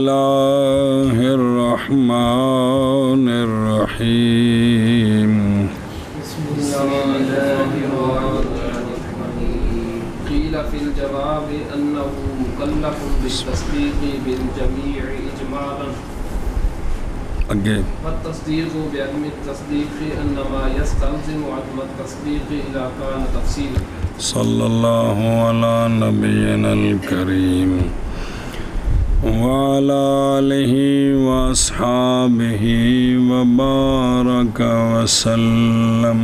اللہ الرحمن الرحیم بسم اللہ الرحمن الرحیم قیل فی الجواب انہ مکلف بالتصدیق بالجمیع اجمالا آگے والتصدیق بعدم التصدیق انما یستلزم عدم التصدیق اذا کان تفصیلا صلی اللہ علی نبینا الکریم وعلى آلہ واصحابہ وبارک وسلم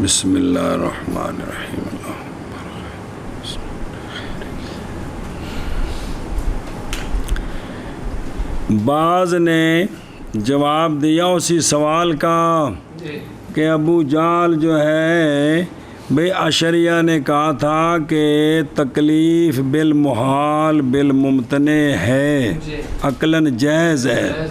بسم اللہ الرحمن الرحیم بعض نے جواب دیا اسی سوال کا کہ ابو جہل جو ہے بھئی اشریہ نے کہا تھا کہ تکلیف بالمحال بالممتنع ہے عقلاً جائز ہے،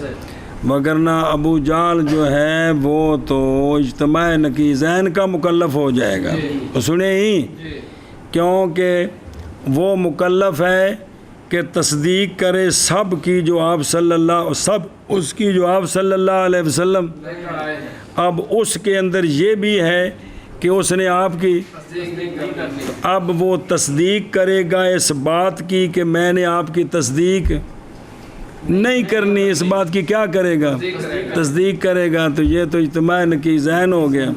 وگرنہ ابو جہل جو ہے وہ تو اجتماع نقیضین کا مکلف ہو جائے گا۔ تو سنیں ہی کیونکہ وہ مکلف ہے کہ تصدیق کرے سب کی جو آپ صلی اللہ علیہ وسلم، اب اس کے اندر یہ بھی ہے کہ اس نے آپ کی، اب وہ تصدیق کرے گا اس بات کی کہ میں نے آپ کی تصدیق نہیں کرنی، اس بات کی کیا کرے گا؟ تصدیق کرے گا۔ تو یہ تو اجتماع نقیضین ہو گیا۔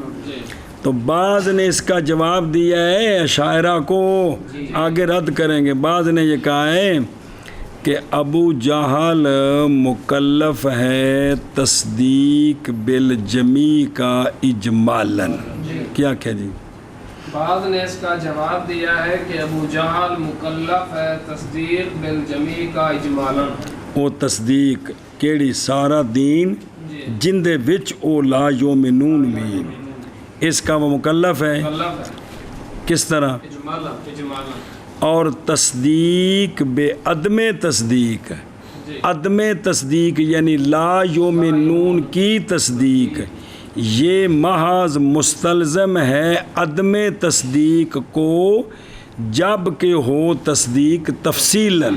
تو بعض نے اس کا جواب دیا ہے اشاعرہ کو، آگے رد کریں گے۔ بعض نے یہ کہا ہے کہ ابو جہل مکلف ہے تصدیق بالجمیع کا اجمالاً۔ کیا کہہ جی؟ بعض نے اس کا جواب دیا ہے کہ ابو جہل مکلف ہے تصدیق بالجمیع کا اجمالاً۔ وہ تصدیق کیڑی سارا دین جن دے وچ او لا یومنون بھی، اس کا وہ مکلف ہے۔ کس طرح؟ اجمالاً۔ اور تصدیق بے عدم تصدیق، عدم تصدیق یعنی لا یومنون کی تصدیق، یہ محض مستلزم ہے عدم تصدیق کو جب کہ ہو تصدیق تفصیلاً۔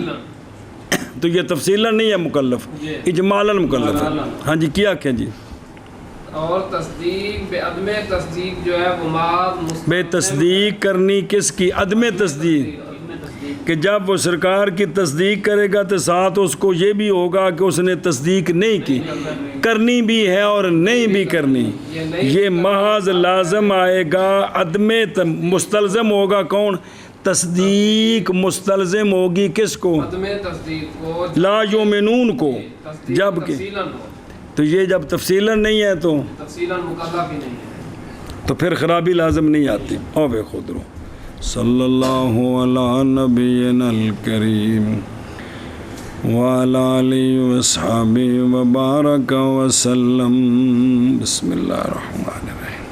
تو یہ تفصیلاً نہیں ہے مکلف، اجمالاً مکلف ہے۔ ہاں جی کیا کہ جی؟ اور تصدیق بے عدم تصدیق جو ہے وہ محض بے تصدیق کرنی کس کی؟ عدم تصدیق، کہ جب وہ سرکار کی تصدیق کرے گا تو ساتھ اس کو یہ بھی ہوگا کہ اس نے تصدیق نہیں کی، کرنی بھی ہے اور نہیں بھی کرنی۔ یہ محض لازم آئے گا، عدم مستلزم ہوگا کون؟ تصدیق مستلزم ہوگی کس کو؟ عدم تصدیق کو، لا یومنون کو۔ جب کہ تو یہ جب تفصیلاً نہیں ہے تو تفصیلاً مکلف ہی نہیں ہے، تو پھر خرابی لازم نہیں آتی۔ او بے خود رو صلی اللہ علی نبینا الکریم وعلی آلہ واصحابہ وبارک وسلم بسم اللہ الرحمن الرحیم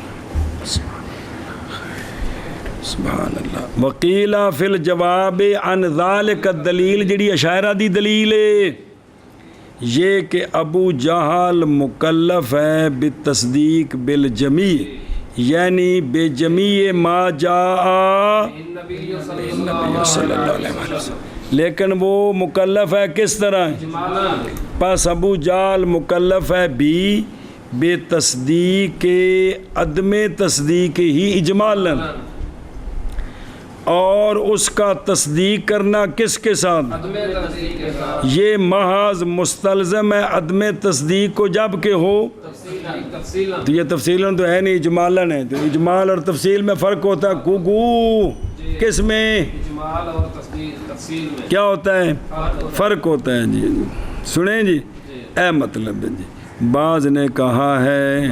سبحان اللہ۔ وقیل فی الجواب عن ذالک الدلیل، جڑی اشاعرہ دی دلیل ہے یہ کہ ابو جہل مکلف ہے بالتصدیق بالجمیع، یعنی بے جمیع ما جاء نبی صلی اللہ علیہ وسلم، لیکن وہ مکلف ہے کس طرح؟ پس ابو جہل مکلف ہے بھی بے تصدیق عدم تصدیق ہی اجمالاً، اور اس کا تصدیق کرنا کس کے ساتھ؟ عدم تصدیق کے ساتھ، یہ محض مستلزم ہے عدم تصدیق کو جب کہ ہو تفصیلاً۔ تو یہ تفصیلاً تو ہے نہیں، اجمالاً ہے۔ تو اجمال اور تفصیل میں فرق ہوتا ہے۔ کوکو کس میں؟ اجمال اور تصدیق تفصیل میں کیا ہوتا ہے؟ فرق ہوتا ہے جی۔ سنیں جی اے مطلب ہے جی، بعض نے کہا ہے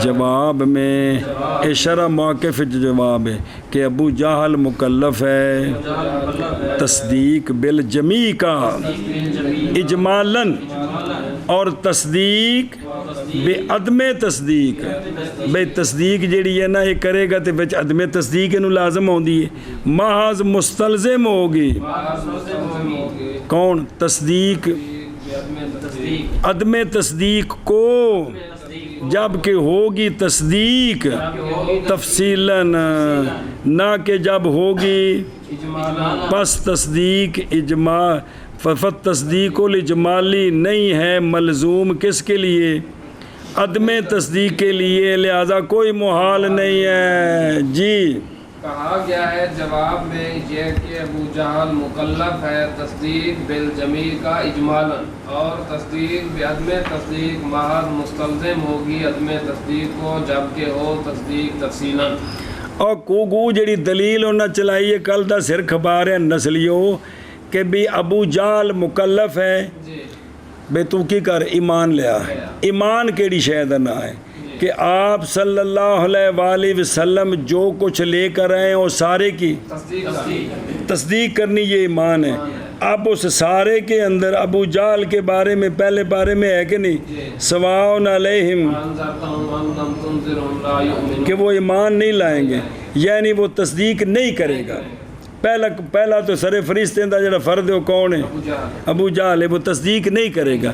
جواب میں اشارہ موقف جواب ہے کہ ابو جہل مکلف ہے تصدیق بالجمیع کا اجمالاً، اور تصدیق بے عدم تصدیق، بے تصدیق جیڑی ہے نا یہ کرے گا تو بچ عدم تصدیق انہوں لازم ہوندی ہے، محض مستلزم ہوگی کون؟ تصدیق عدم تصدیق کو جب کہ ہوگی تصدیق تفصیلاً، نہ کہ جب ہوگی پس تصدیق اجماع ففت تصدیق الاجمالی نہیں ہے ملزوم کس کے لیے؟ عدم تصدیق کے لیے، لہذا کوئی محال نہیں ہے جی۔ کہا گیا ہے جواب میں یہ کہ ابو جہل مکلف ہے تصدیق بالجمیع کا اجمالاً، اور تصدیق بعدم تصدیق محض مستلزم ہوگی عدم تصدیق کو جبکہ ہو تصدیق تفصیلاً۔ اور کو جڑی دلیل انہیں چلائی ہے کل دا سر کھپا رہے ہیں نسلیوں کہ بھی ابو جہل مکلف ہے جی بے تو کی کر ایمان لیا ہے، ایمان کیڑی شاید نہ ہے کہ آپ صلی اللہ علیہ وآلہ وسلم جو کچھ لے کر آئے ہیں وہ سارے کی تصدیق کرنی، یہ ایمان ہے۔ اب اس سارے کے اندر ابو جہل کے بارے میں پہلے بارے میں ہے کہ نہیں، سواء علیہم کہ وہ ایمان نہیں لائیں گے، یعنی وہ تصدیق نہیں کرے گا۔ پہلا تو سر فرشتے دا جڑا فرد ہے وہ کون ہے؟ ابو جہل ہے، وہ تصدیق نہیں کرے گا۔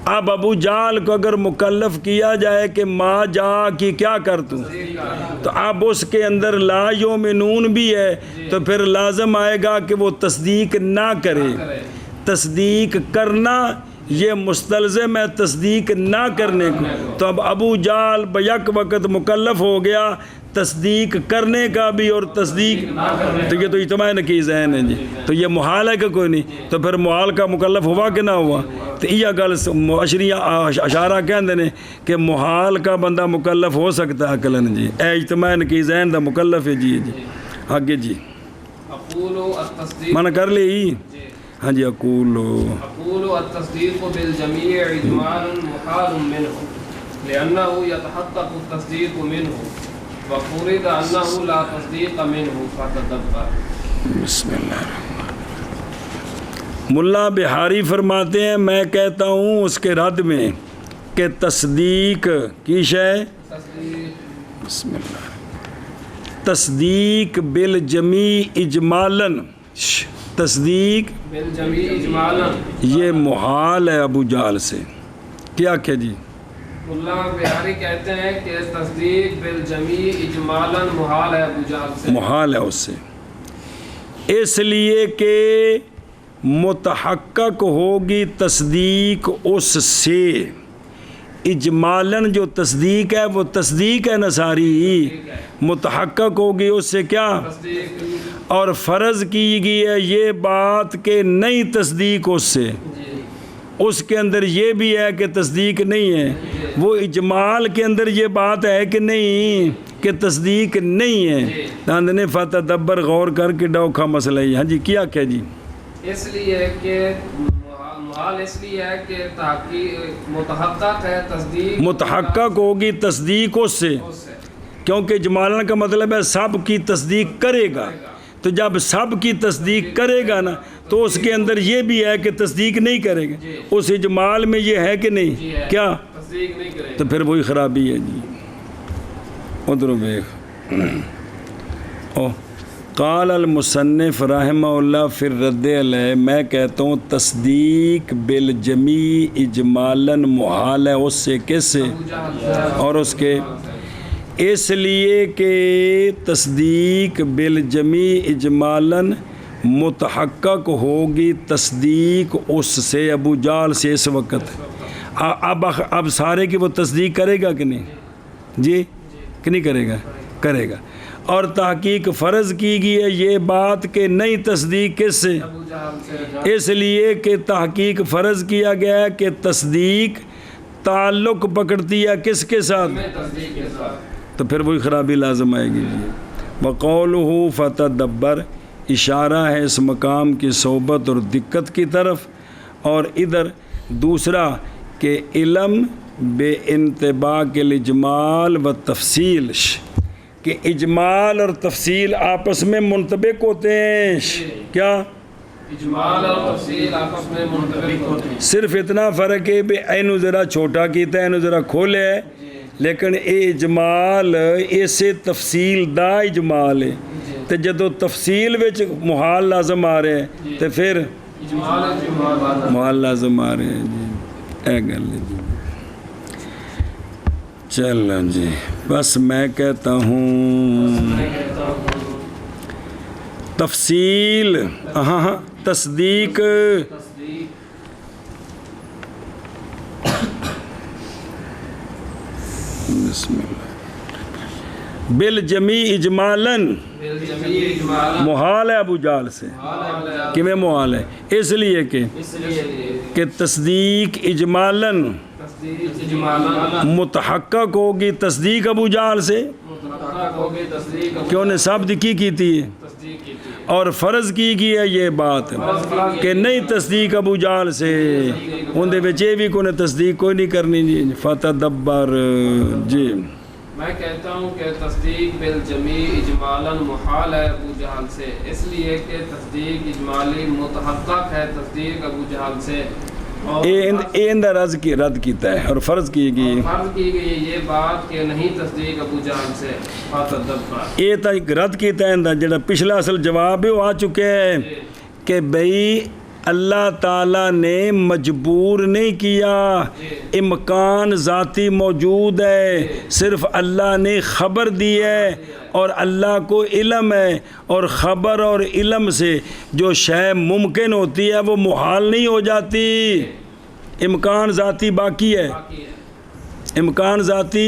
اب ابو جہل کو اگر مکلف کیا جائے کہ ما جا کی کیا کر تو اب اس کے اندر لا یؤمنون بھی ہے، تو پھر لازم آئے گا کہ وہ تصدیق نہ کرے۔ تصدیق کرنا یہ مستلزم ہے تصدیق نہ کرنے کو، تو اب ابو جہل بیک وقت مکلف ہو گیا تصدیق کرنے کا بھی اور تصدیق، تو یہ تو اجتماع نقیض ذہن ہے جی، تو یہ محال ہے کہ کوئی نہیں، تو پھر محال کا مکلف ہوا کہ نہ ہوا؟ تو یہ گل اشریہ اشارہ کہندے نے کہ محال کا بندہ مکلف ہو سکتا ہے عقلاً جی، اے اجتماع نقیض ذہن دا مکلف ہے جی۔ آگے جی من کر لی ہاں جی۔ اقول التصدیق بالجمیع اجمال محال منه لأنه يتحقق التصدیق منه وفرض أنه لا تصدیق منه فتدبر۔ بسم اللہ۔ ملا بہاری فرماتے ہیں میں کہتا ہوں اس کے رد میں کہ تصدیق کی شے، بسم اللہ، تصدیق بالجمیع اجمالاً، تصدیق بالجمیع اجمالاً یہ محال ہے ابو جہل سے۔ کیا کہ جی اللہ بہاری کہتے ہیں کہ تصدیق بالجمیع اجمالاً محال ہے ابو جہل سے، محال ہے اس سے، اس لیے کہ متحقق ہوگی تصدیق اس سے۔ اجمالاً جو تصدیق ہے وہ تصدیق ہے نصاری، متحقق ہوگی اس سے کیا؟ اور فرض کی گئی ہے یہ بات کہ نہیں تصدیق اس سے، اس کے اندر یہ بھی ہے کہ تصدیق نہیں ہے، وہ اجمال کے اندر یہ بات ہے کہ نہیں کہ تصدیق نہیں ہے۔ تاند نے فتدبر غور کر کے ڈوکھا مسئلہ ہی۔ ہاں جی کیا کہ جی اس لیے کہ محال اس لیے ہے کہ تحقیق متحقق ہے تصدیق، متحقق ہوگی تصدیق اس سے، کیونکہ اجمالن کا مطلب ہے سب کی تصدیق کرے گا، تو جب سب کی تصدیق کرے گا نا تو اس کے اندر یہ بھی ہے کہ تصدیق نہیں کرے گا، اس اجمال میں یہ ہے کہ نہیں، کیا تصدیق نہیں کرے، تو پھر وہی خرابی ہے جی۔ ادھر دیکھ قال المصنف رحمہ اللہ فی الرد علیہ، میں کہتا ہوں تصدیق بالجمیع اجمالاً محال ہے اس سے، کس سے؟ اور اس کے، اس لیے کہ تصدیق بالجمیع اجمالاً متحقق ہوگی تصدیق اس سے، ابو جہل سے اس وقت۔ اب سارے کی وہ تصدیق کرے گا کہ نہیں جی، کہ نہیں کرے گا؟ کرے گا۔ اور تحقیق فرض کی گئی ہے یہ بات کہ نہیں تصدیق کس سے، اس لیے کہ تحقیق فرض کیا گیا ہے کہ تصدیق تعلق پکڑتی ہے کس کے ساتھ، تو پھر وہی خرابی لازم آئے گی جی۔ وقولہ فتدبر اشارہ ہے اس مقام کی صحبت اور دقت کی طرف، اور ادھر دوسرا کہ علم بے انطباق الاجمال و تفصیل، کہ اجمال اور تفصیل آپس میں منطبق ہوتے ہیں، کیا اجمال اور تفصیل آپس میں منطبق ہوتے ہیں، صرف اتنا فرق ہے بھی اینو ذرا چھوٹا کیتا ہے اینو ذرا کھولے ہے، لیکن اے اجمال ایسے تفصیل دا اجمال ہے، تو جدو تفصیل وچ محال لازم آ رہے ہیں تو پھر محال لازم آ رہے ہیں جی، اے گل ہے جی۔ چلو جی بس میں کہتا ہوں تفصیل، ہاں تصدیق بسم اللہ بل جمی اجمالن بالجمیع اجمالا محال ہے ابو جہل سے کیویں محال ہے اس لیے کہ تصدیق اجمالن تصدیق اجمالا متحقق ہوگی تصدیق ابو جہل سے متحقق ہوگی تصدیق کہ انہیں ثابت کی تھی تصدیق کی تھی اور فرض کی گئی ہے یہ بات کہ نہیں تصدیق ابو جہل سے اندے وچ یہ بھی کوئی تصدیق کوئی نہیں کرنی جی فتدبر جی میں کہتا ہوں کہ تصدیق بالجمیع اجمالا محال ہے ابو جہل سے، اس لیے کہ تصدیق اجمالی متحقق ہے تصدیق ابو جہل سے، اور اندر رد کیتا ہے اور فرض کی گئی فرض کی گئی یہ بات کہ نہیں تصدیق ابو جہل سے فتدبر یہ تو رد کیتا ہے اندر جڑا پچھلا اصل جواب ہے وہ آ چکے ہے کہ بھئی اللہ تعالیٰ نے مجبور نہیں کیا، امکان ذاتی موجود ہے، صرف اللہ نے خبر دی ہے اور اللہ کو علم ہے، اور خبر اور علم سے جو شے ممکن ہوتی ہے وہ محال نہیں ہو جاتی، امکان ذاتی باقی ہے، امکان ذاتی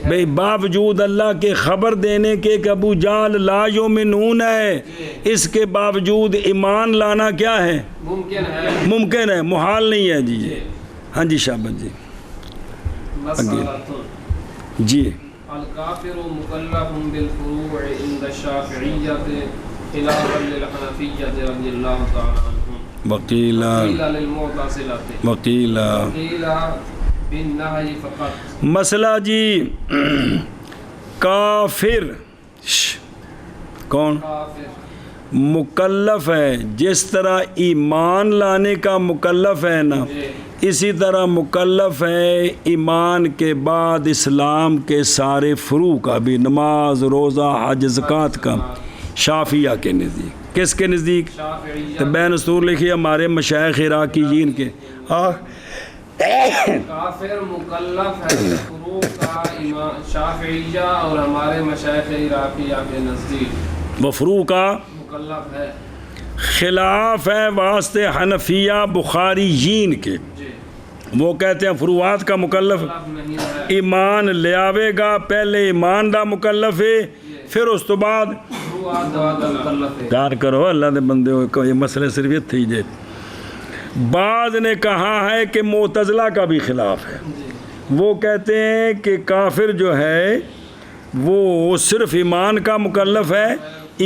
بھئی باوجود اللہ کے خبر دینے کے کہ ابو جہل لا یؤمنون ہے، اس کے باوجود ایمان لانا کیا ہے؟ ممکن ہے، محال نہیں ہے جی۔ ہاں جی شابت جی جی الکافر مکلف بالفروع عند الشافعیۃ خلافا للحنفیۃ رضی اللہ تعالی عنہم وقیلا للمعتزلۃ وقیلا بالنہی فقط۔ مسئلہ جی کافر کون کافر مکلف ہے، جس طرح ایمان لانے کا مکلف ہے نا اسی طرح مکلف ہے ایمان کے بعد اسلام کے سارے فروع کا بھی، نماز روزہ حج زکوٰۃ کا، شافعیہ کے نزدیک۔ کس کے نزدیک؟ تو بین سطور لکھی ہمارے مشائخ عراقیین کے کافر مکلف ہے فروع کا شافعیہ اور ہمارے مشائخ عراقیہ کے نزدیک وہ فروع کا مکلف ہے، خلاف ہے واسطے حنفیہ بخاریین کے، وہ کہتے ہیں فروعات کا مکلف نہیں ہے، ایمان لے آوے گا، پہلے ایمان دا مکلف ہے پھر اس تو بعد فروعات دا مکلف ہے۔ پیار کرو اللہ دے بندے ہو، یہ مسئلے صرف یہ تھی جے۔ بعض نے کہا ہے کہ معتزلہ کا بھی خلاف ہے، وہ کہتے ہیں کہ کافر جو ہے وہ صرف ایمان کا مکلف ہے،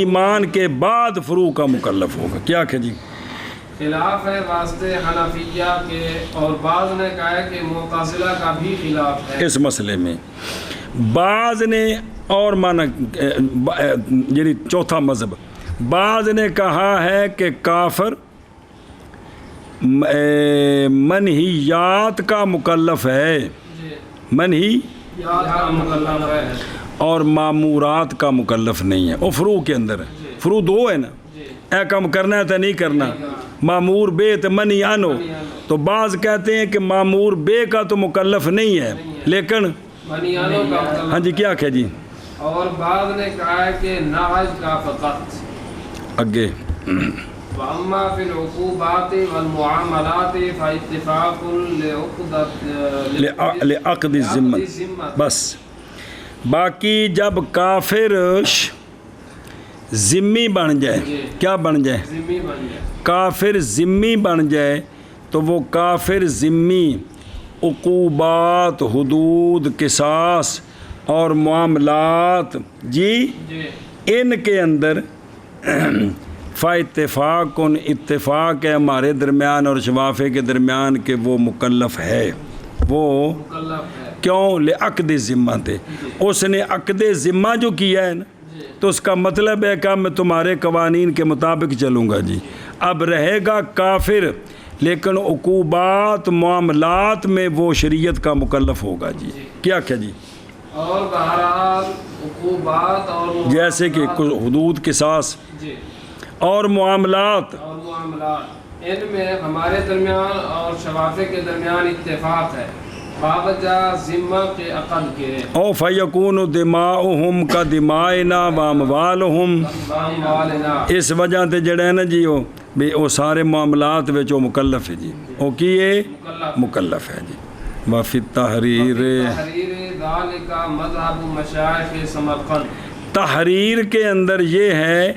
ایمان کے بعد فروع کا مکلف ہوگا۔ کیا کہ جی خلاف ہے واسطے حنفیہ کے، اور بعض نے کہا ہے کہ معتزلہ کا بھی خلاف ہے اس مسئلے میں۔ بعض نے اور مانا یعنی چوتھا مذہب، بعض نے کہا ہے کہ کافر منہیات کا مکلف ہے، منہیات کا مکلف ہے اور معمورات کا مکلف نہیں ہے، وہ فروع کے اندر ہے، فروع دو ہے نا، اے کم کرنا ہے تو نہیں کرنا، معمور بے تو منی آنو، تو بعض کہتے ہیں کہ معمور بے کا تو مکلف نہیں ہے لیکن منیانوں کا مکلف، ہاں جی کیا کہ جی، اور بعض نے کہا ہے کہ نعج کا فقط۔ اگے وَأَمَّا فِي الْعُقُوبَاتِ وَالْمُعَامَلَاتِ فَاتِّفَاقٌ لعقد الذمہ، بس باقی جب کافر ذمی بن جائے، کیا بن جائے؟ ذمی بن جائے، کافر ذمی بن جائے تو وہ کافر ذمی عقوبات، حدود، قصاص اور معاملات جی ان کے اندر فاتفاق اتفاق ہے ہمارے درمیان اور شوافے کے درمیان کہ وہ مکلف ہے، وہ مکلف ہے۔ کیوں؟ لعقد ذمہ تھے، اس نے عقد ذمہ جو کیا ہے نا تو اس کا مطلب ہے کہ میں تمہارے قوانین کے مطابق چلوں گا جی۔ اب رہے گا کافر لیکن عقوبات معاملات میں وہ شریعت کا مکلف ہوگا جی۔ کیا کیا جی؟ اور بہرحال عقوبات اور جیسے کہ حدود، قصاص جی اور معاملات، اور معاملات، ان میں ہمارے درمیان اور شوافے کے درمیان اتفاق ہے باوجہ ذمہ کے عقد کے۔ او فیکون دماؤہم کا دمائنا واموالہم، اس وجہ تے جڑے نا جی وہ سارے معاملات وچ وہ مکلف ہے جی، وہ کیے مکلف ہے جی۔ وفی تحریر تحریر ذالک مذہب مشائخ سمرقند، تحریر کے اندر یہ ہے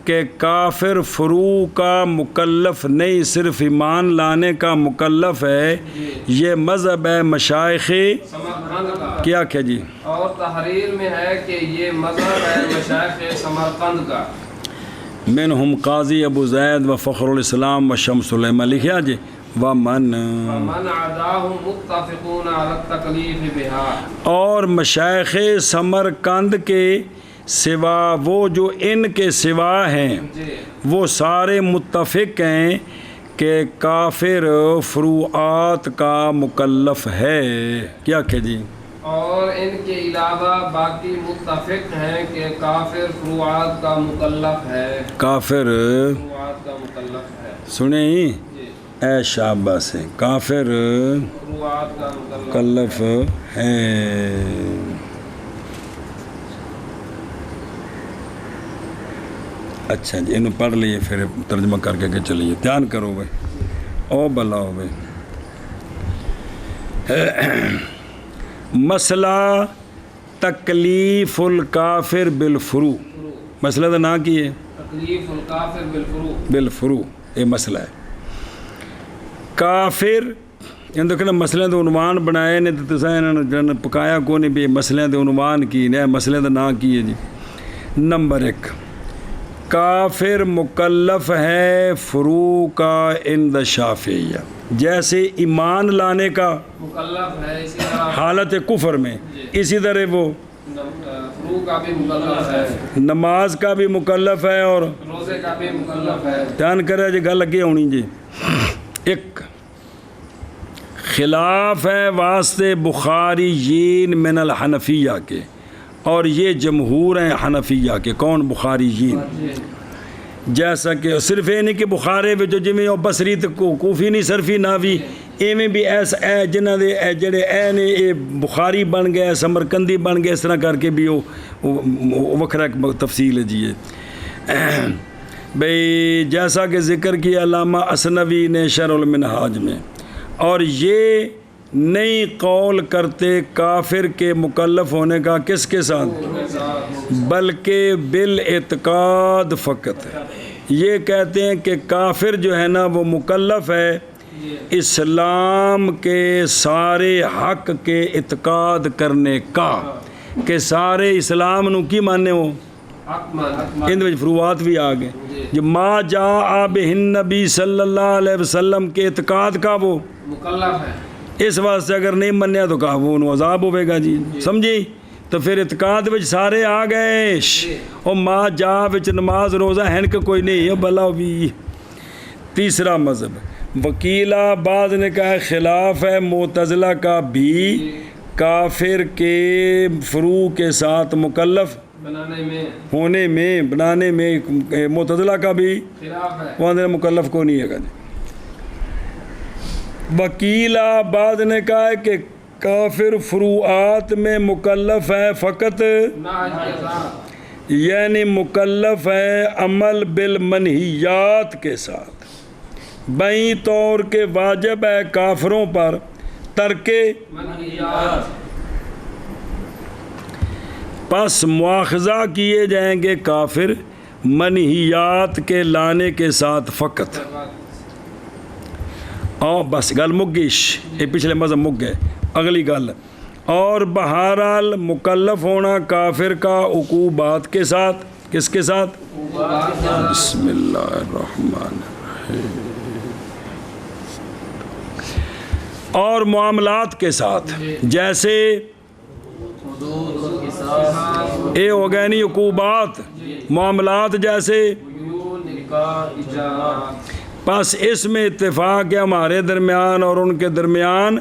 کہ کافر فروع کا مکلف نہیں، صرف ایمان لانے کا مکلف ہے، یہ مذہب ہے مشائخ سمرقند کا، کیا جی، اور تحریر میں ہے کہ یہ مذہب ہے مشائخ سمرقند کا، منہم قاضی ابو زید و فخر الاسلام و شمس العلماء، لکھیا جی، ومن ومن عداہم متفقون علی التکلیف بہا، اور مشائخ سمرقند کے سوا وہ جو ان کے سوا ہیں جی وہ سارے متفق ہیں کہ کافر فروعات کا مکلف ہے، کیا کہ جی، اور ان کے علاوہ باقی متفق ہیں کہ کافر فروعات کا مکلف ہے، کافر فروعات کا مکلف ہے، سنیں جی اے شابہ سے، کافر فروعات کا مکلف ہے۔ اچھا جی، انہوں پڑھ لیے پھر ترجمہ کر کے چلیے، دھیان کرو بھائی، او بلا ہو بھائی۔ مسئلہ تکلیف الکافر بالفروع، مسئلہ تو نہ کیے تکلیف الکافر بالفروع، بالفروع، یہ مسئلہ ہے کافر ان دیکھنا مسئلے تو عنوان بنائے نے تو انہوں پکایا کو نہیں بھی مسئلے تو عنوان کی نے مسئلے تو نہ کیے جی۔ نمبر 1، کافر مکلف ہے فروع کا عند شافعیہ، جیسے ایمان لانے کا مکلف ہے، اسی طرح حالت کفر میں، اسی طرح وہ فروع کا بھی مکلف ہے، نماز کا بھی مکلف ہے اور روزے کا بھی مکلف ہے۔ دھیان کرے جی، گل اگے ہونی جی۔ ایک خلاف ہے واسطے بخاریین من الحنفیہ کے، اور یہ جمہور ہیں حنفیہ کے، کون؟ بخاریین، جیسا کہ صرف یہ نہیں کہ بخارے میں جو جمیں اور بصری تک کوفی نہیں صرفی ناوی ایویں بھی ایسا اے جنہ دے اے جڑے اے نے اے بخاری بن گئے، سمرقندی بن گئے، اس طرح کر کے بھی وہ وکھرا ایک تفصیل ہے جی۔ بھئی جیسا کہ ذکر کیا علامہ اسنوی نے شرح المنہاج میں، اور یہ نہیں قول کرتے کافر کے مکلف ہونے کا کس کے ساتھ، بلکہ بالاعتقاد فقط، یہ کہتے ہیں کہ کافر جو ہے نا وہ مکلف ہے اسلام کے سارے حق کے اعتقاد کرنے کا، کہ سارے اسلام نو کی ماننے ہو، ان میں فروعات بھی آ گئے جو ما جاء بہ النبی صلی اللہ علیہ وسلم کے اعتقاد کا وہ مکلف ہے، اس واسطے اگر نہیں منیا تو کہا وہ انہوں عذاب ہوئے گا جی، سمجھی؟ تو پھر اعتقاد وچ سارے آ گئے، اور ما جا وچ نماز روزہ ہن کے کوئی نہیں ہے بلا بھی۔ تیسرا مذہب وکیل آباد نے کہا ہے خلاف ہے معتزلہ کا بھی، کافر کے فروع کے ساتھ مکلف بنانے میں ہونے میں، بنانے میں معتزلہ کا بھی خلاف ہے، وہ اندر مکلف کو نہیں ہے گا جی۔ وکیل آباد نے کہا ہے کہ کافر فروعات میں مکلف ہے فقط، یعنی مکلف ہے عمل بالمنہیات کے ساتھ، بیں طور کے واجب ہے کافروں پر ترک منہیات، پس مواخذہ کیے جائیں گے کافر منہیات کے لانے کے ساتھ فقط۔ اور بس گل مک گئی، یہ پچھلے مذہب مک گئے، اگلی گل، اور بہرحال مکلف ہونا کافر کا عقوبات کے ساتھ، کس کے ساتھ؟ بسم اللہ الرحمن الرحیم، اور معاملات کے ساتھ، جیسے اے ہو گئے نہیں عقوبات، معاملات جیسے، پس اس میں اتفاق ہے ہمارے درمیان اور ان کے درمیان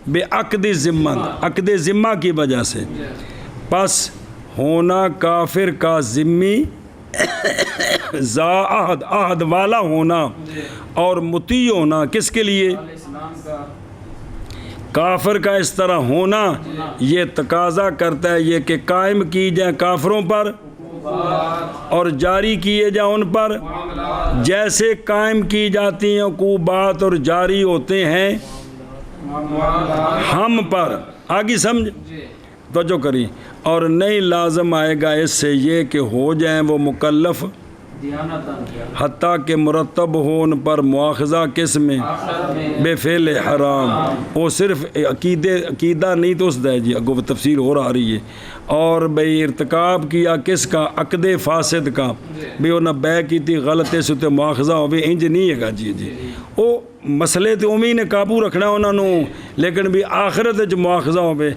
بے عقد ذمہ، عقد ذمہ کی وجہ سے، پس ہونا کافر کا ذمی ذا عہد، عہد والا ہونا اور مطیع ہونا، کس کے لیے؟ کافر کا اس طرح ہونا یہ تقاضا کرتا ہے یہ کہ قائم کی جائیں کافروں پر اور جاری کیے جائیں ان پر، جیسے قائم کی جاتی ہیں عقوبات اور جاری ہوتے ہیں معاملات ہم پر آگے سمجھ جی توجہ کری، اور نہیں لازم آئے گا اس سے یہ کہ ہو جائیں وہ مکلف حتیٰ کہ مرتب ہو ان پر مواخذہ کس میں بے فعل حرام، وہ صرف عقیدہ نہیں تو اس دے جی اگو تفصیل ہو رہی ہے، اور بھئی ارتکاب کیا کس کا عقد فاسد کا، بھی وہ نہ بے کی تھی غلطے سے تے مواخذہ ہو بھی انج نہیں ہے گا جی وہ مسئلے تے امی نے قابو رکھنا انہوں نے، لیکن بھی آخرت جو مواخذہ ہو بے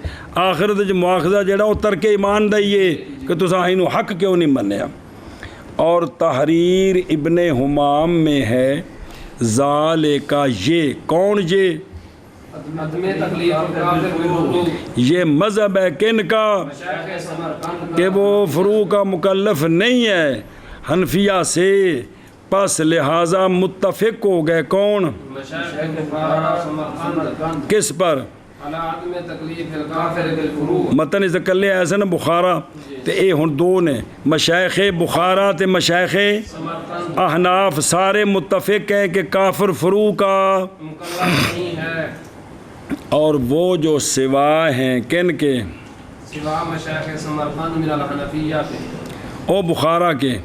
آخرت جو مواخذہ جڑا وہ ترک ایمان دائیے کہ تسا اینو حق کیوں نہیں منیا۔ اور تحریر ابن حمام میں ہے ذالک یہ کون یہ عدم تکلیف کافر بالفروع یہ مذہب ہے کن کا مشایخ سمرقند کہ وہ فروع کا مکلف نہیں ہے حنفیہ سے، پس لہٰذا متفق ہو گئے کون مشایخ بخارا سمرقند کس پر علی عدم تکلیف الکافر بالفروع متن اس کلے ایسا نا بخارا تے اے ہن دو نے مشایخ بخارا تے مشایخ سمرقند احناف سارے متفق ہیں کہ کافر فروع کا، مکلف نہیں ہے اور وہ جو سوا ہیں کن کے سوا مشایخ سمرقند من الحنفیہ پہ او بخارا کے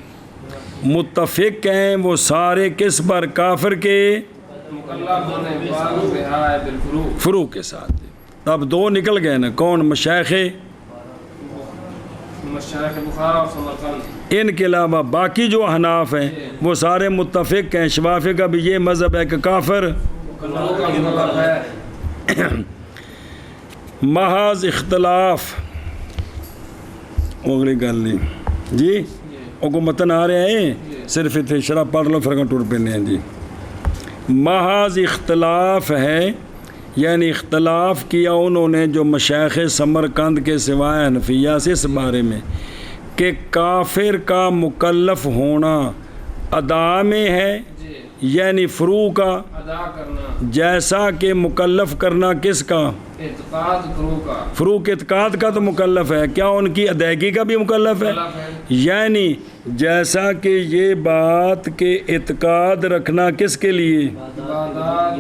متفق ہیں وہ سارے کس پر کافر کے مکلف ہونے پر رہا بالفروع فروع کے ساتھ، اب دو نکل گئے نا کون مشایخ مشایخ بخارا اور سمرقند، ان کے علاوہ باقی جو احناف ہیں وہ سارے متفق ہیں، شوافی کا بھی یہ مذہب ہے کہ کافر فروع کا مکلف ہے۔ محض اختلاف اگلی گل نہیں جی وہ متن آ رہے ہیں صرف اتنے شرح پڑھ لو پھر ٹور پہ ہیں جی، محض اختلاف ہے یعنی اختلاف کیا انہوں نے جو مشایخ سمرقند کے سوائے حنفیہ سے اس بارے میں کہ کافر کا مکلف ہونا ادا میں ہے یعنی فروع کا ادا کرنا جیسا کہ مکلف کرنا کس کا اعتقاد فروع کا فروع کے اعتقاد کا تو مکلف ہے، کیا ان کی ادائیگی کا بھی مکلف ہے؟ یعنی جیسا کہ یہ بات کہ اعتقاد رکھنا کس کے لیے عبادات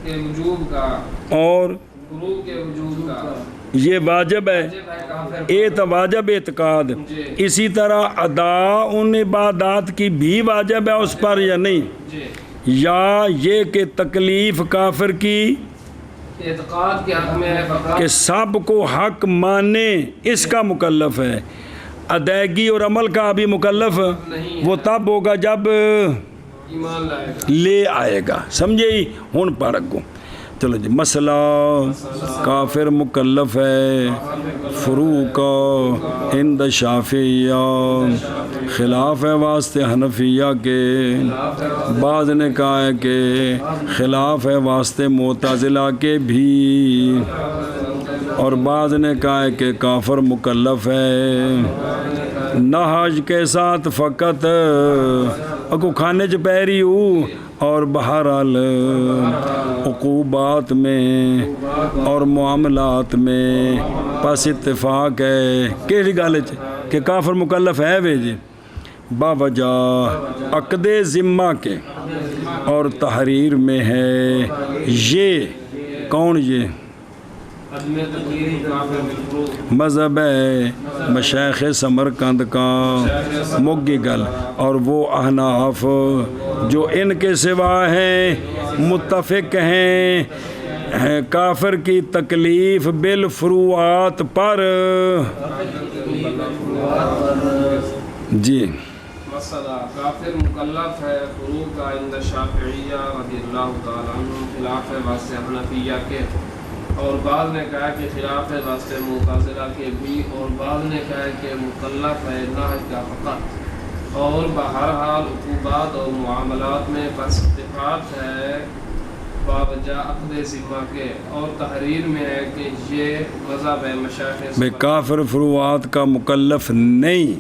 کے وجوب کا اور فروع کے وجوب کا یہ واجب ہے، واجب ہے کافر ایت واجب اعتقاد، اسی طرح ادا ان عبادات کی بھی واجب ہے اس پر یا نہیں، جی یا یہ کہ تکلیف کافر کی اعتقاد کے حق میں ہے فقط کہ سب کو حق مانے اس کا مکلف ہے، ادائیگی اور عمل کا بھی مکلف وہ تب ہوگا جب ایمان لائے گا لے آئے گا، سمجھے ہی ہن پر اگوں چلو جی مسئلہ کافر مکلف ہے فروع کا عند شافعیہ خلاف ہے واسطے حنفیہ کے، بعض نے کہا ہے کہ خلاف ہے واسطے معتزلہ کے بھی، اور بعض نے کہا ہے کہ کافر مکلف ہے نہج کے ساتھ فقط اکو کھانے چ پیری ہوں، اور بہرحال عقوبات میں اور معاملات میں پس اتفاق ہے کیسی گل کہ کافر مکلف ہے وے جی باوجہ عقد ذمہ کے، اور تحریر میں ہے یہ کون یہ عدم تکلیف کافر بالفروع مذہب ہے مشایخ سمرقند کا مگی گل، اور وہ احناف جو ان کے سوا ہیں متفق ہیں کافر کی تکلیف بالفروعات پر جی مسئلہ کافر مکلف ہے فروع کا عند شافعیہ رضی اللہ تعالیٰ عنہ خلاف ہے واسطے حنفیہ کے، اور بعض نے کہا کہ خلاف ہے واسطے معتزلہ کے بھی، اور بعض نے کہا کہ مکلف ہے نہج کا فقط، اور بہرحال عقوبات اور معاملات میں بس اتفاق ہے باوجہ عقد ذمہ کے، اور تحریر میں ہے کہ یہ مذہب ہے مشایخ بے کافر فروعات کا مکلف نہیں،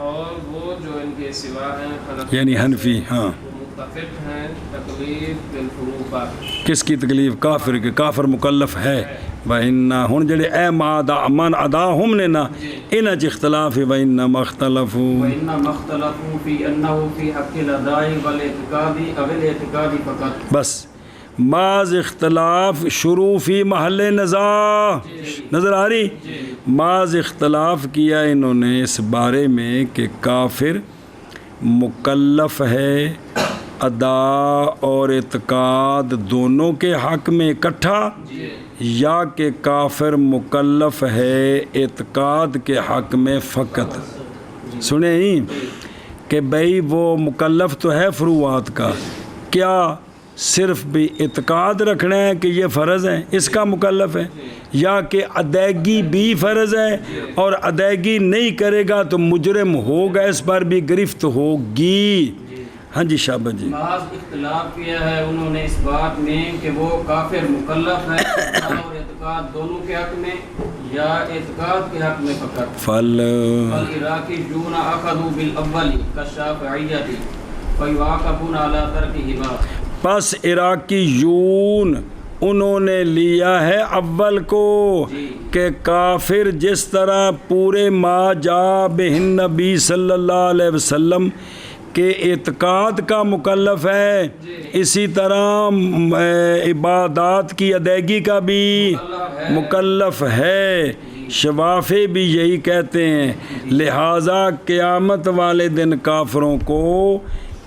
اور وہ جو ان کے سوا ہیں یعنی حنفی ہاں متفق ہیں تکلیف بالفروع پر، کس کی تکلیف کافر کے، کافر مکلف ہے وَإِنَّا ہن جڑے اے من ادا ہم نے نا انہاں چ اختلاف ہے وَإِنَّمَا اخْتَلَفُوا وَإِنَّمَا اخْتَلَفُوا فِي أَنَّهُ فِي حَقِّ الْأَدَاءِ وَالْاعْتِقَادِ أَوِ الْاعْتِقَادِ فَقَط، بس بعض اختلاف شروع فی محل نزاع نظر آ رہی، بعض اختلاف کیا انہوں نے اس بارے میں کہ کافر مکلف ہے ادا اور اعتقاد دونوں کے حق میں اکٹھا، یا کہ کافر مکلف ہے اعتقاد کے حق میں فقط۔ سنیں ہی کہ بھئی وہ مکلف تو ہے فروعات کا، کیا صرف بھی اعتقاد رکھنا ہے کہ یہ فرض ہے اس کا مکلف ہے، یا کہ ادائیگی بھی فرض ہے اور ادائیگی نہیں کرے گا تو مجرم ہوگا، اس پر بھی گرفت ہوگی؟ ہاں جی شاباش جی۔ بعض اختلاف کیا ہے انہوں نے اس بات میں کہ وہ کافر مکلف ہے اور اعتقاد دونوں کے حق میں یا اعتقاد کے حق میں فقط۔ فالعراقیون اخذوا بالاول کالشافعیۃ فیعاقبون علی ترکہما۔ پس عراقیون انہوں نے لیا ہے اول کو کہ کافر جس طرح پورے ما جاء بہ النبی صلی اللہ علیہ وسلم کہ اعتقاد کا مکلف ہے، اسی طرح عبادات کی ادائیگی کا بھی مکلف ہے۔ شوافی بھی یہی کہتے ہیں، لہٰذا قیامت والے دن کافروں کو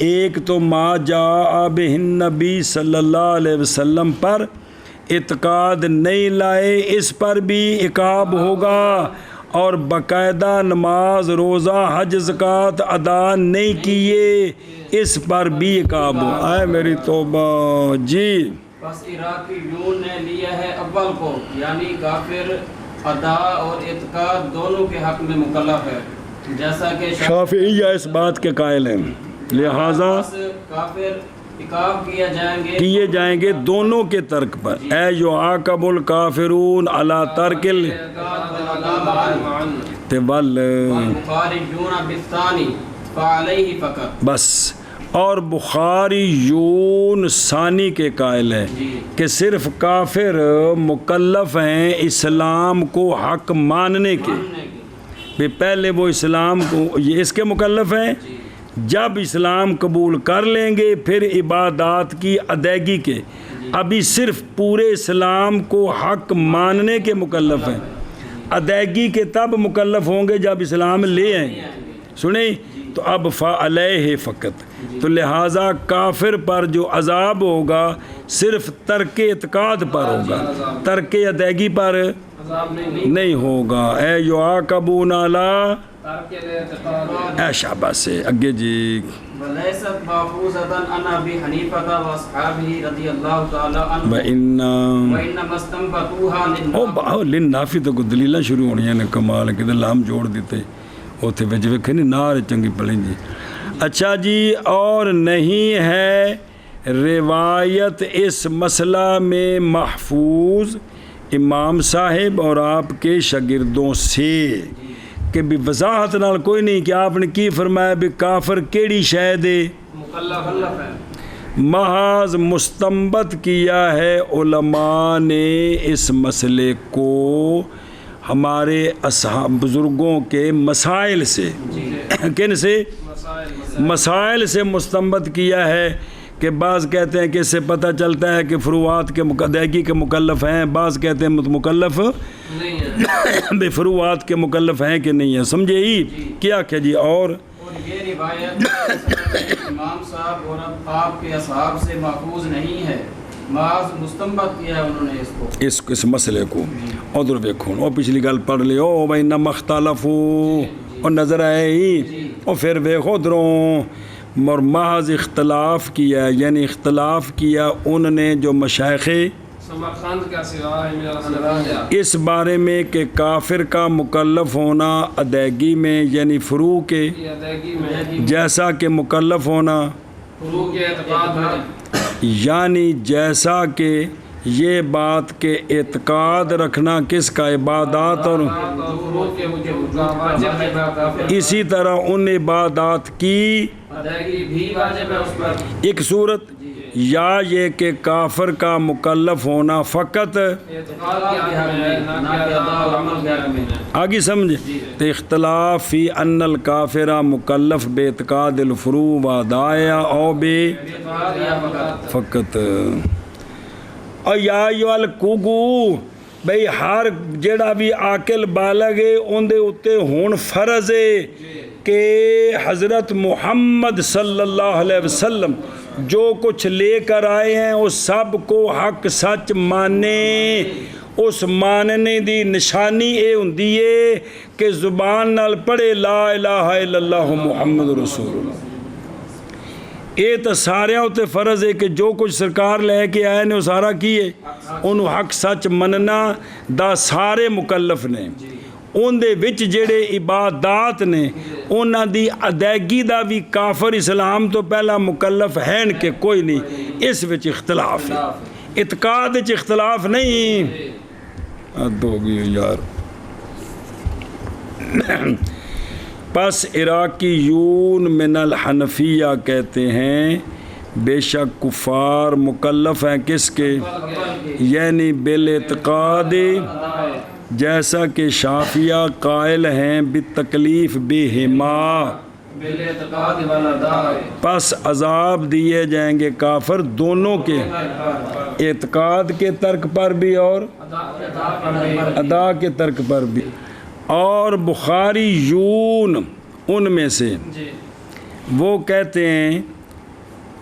ایک تو ما جاء بہ النبی صلی اللہ علیہ وسلم پر اعتقاد نہیں لائے اس پر بھی عقاب ہوگا، اور باقاعدہ نماز روزہ حج زکوٰۃ ادا نہیں کیے اس پر بھی عقاب ہو۔ آئے میری توبہ جی۔ بس عراقیون نے لیا ہے اول کو، یعنی کافر ادا اور اعتقاد دونوں کے حق میں مکلف ہے، جیسا کہ شافعیہ اس بات کے قائل ہیں، لہٰذا کافر عقاب کیے جائیں گے دونوں کے ترک پر۔ اے یعاقب الکافرون علی ترک بس۔ اور بخاری یون ثانی کے قائل ہے کہ صرف کافر مکلف ہیں اسلام کو حق ماننے کے، پہلے وہ اسلام کو یہ اس کے مکلف ہیں، جب اسلام قبول کر لیں گے پھر عبادات کی ادائیگی کے، ابھی صرف پورے اسلام کو حق ماننے کے مکلف ہیں، ادائیگی کے تب مکلف ہوں گے جب اسلام لے آئیں گے۔ سنیں تو اب فعلیہ فقط، تو لہٰذا کافر پر جو عذاب ہوگا صرف ترک اعتقاد پر ہوگا، ترک ادائیگی پر نہیں ہوگا۔ اے یعاقبون علی اے شاباش سے آگے جی۔ وَلَيْسَتْ مَأْخُوذَةً عَنْ أَبِي حَنِیفَةَ وَأَصْحَابِهِ رضی اللہ تعالی عنہ وَإِنَّمَا اسْتَنبَطُوهَا لِلنَّافِ تو دلیلاں شروع ہونی ہیں کمال کہ لام جوڑ دیتے اوتھے وچ ویکھے نہیں نار چنگی پڑھیں جی۔ اچھا جی، اور نہیں ہے روایت اس مسئلہ میں محفوظ امام صاحب اور آپ کے شاگردوں سے کہ بھی وضاحت نال کوئی نہیں کہ آپ نے کی فرمایا بھی کافر کیڑی شے دے مکلف ہے، محض مستنبط کیا ہے علماء نے اس مسئلے کو ہمارے اصحاب بزرگوں کے مسائل سے، کن سے؟ مسائل سے مستنبط کیا ہے کہ بعض کہتے ہیں کہ اس سے پتہ چلتا ہے کہ فروعات کے ادائیگی کے مکلف ہیں، بعض کہتے ہیں مکلف بے فروعات کے مکلف ہیں کہ نہیں ہیں، سمجھے ہی کیا کیا جی۔ اور یہ روایت امام صاحب اور آپ کے اصحاب سے محفوظ نہیں ہے، محض مستنبط کیا ہے انہوں نے اس کو، اس مسئلے کو۔ ادھر دیکھو وہ پچھلی گل پڑھ لی، او بھائی نہ مختلفو اور نظر آئے ہی، اور پھر دیکھو ادھروں اور محض اختلاف کیا، یعنی اختلاف کیا ان نے جو مشائخ اس بارے میں کہ کافر کا مکلف ہونا ادائیگی میں یعنی فروع کے جیسا کہ مکلف ہونا یعنی جیسا کہ یہ بات کہ اعتقاد رکھنا کس کا عبادات اور اسی طرح ان عبادات کی ایک صورت، یا یہ کہ کافر کا مکلف ہونا فقط آگے سمجھے تو اختلاف فی ان الکافر مکلف بے اعتقاد الفروع و دایا او بے فقط۔ اور یا ایوال کوگو بھئی ہر جڑا بھی عاقل بالغ ہے ان دے اتے ہون فرض ہے کہ حضرت محمد صلی اللہ علیہ وسلم جو کچھ لے کر آئے ہیں اس سب کو حق سچ مانے. اس ماننے دی نشانی اے ہوندی ہے کہ زبان نال پڑھے لا الہ الا اللہ محمد رسول اللہ. یہ تو سارے ہوتے فرض ہے کہ جو کچھ سرکار لے کے آئے نے وہ سارا کیے انہوں حق سچ مننا دا سارے مکلف نے. ان دے وچ جڑے عبادات نے انہاں دی ادائیگی دا بھی کافر اسلام تو پہلا مکلف ہیں کہ کوئی نہیں. اس وچ اختلاف ہے, اعتقاد وچ اختلاف نہیں. حد ہو گئی یار. پس عراقیون من الحنفیہ کہتے ہیں بے شک کفار مکلف ہیں کس کے؟ یعنی بالاعتقاد, جیسا کہ شافعیہ قائل ہیں بالتکلیف بہما. پس عذاب دیے جائیں گے کافر دونوں کے, اعتقاد کے ترک پر بھی اور ادا کے ترک پر بھی. اور بخاری یون ان میں سے وہ کہتے ہیں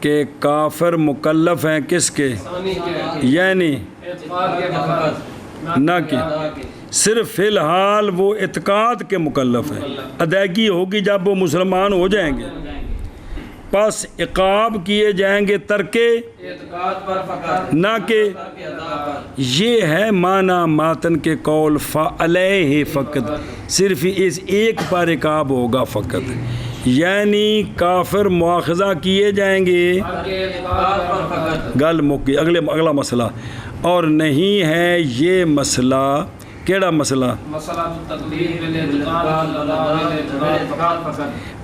کہ کافر مکلف ہیں کس کے؟ یعنی نہ کہ صرف فی الحال وہ اعتقاد کے مکلف ہیں, ادائیگی ہوگی جب وہ مسلمان ہو جائیں گے. پس عقاب کیے جائیں گے ترکے نہ کہ یہ ہے معنی ماتن کے قول فعلیہ فقط, صرف اس ایک پر عقاب ہوگا فقط, یعنی کافر مواخذہ کیے جائیں گے. گل مکی. اگلا مسئلہ اور نہیں ہے یہ مسئلہ. کیڑا مسئلہ؟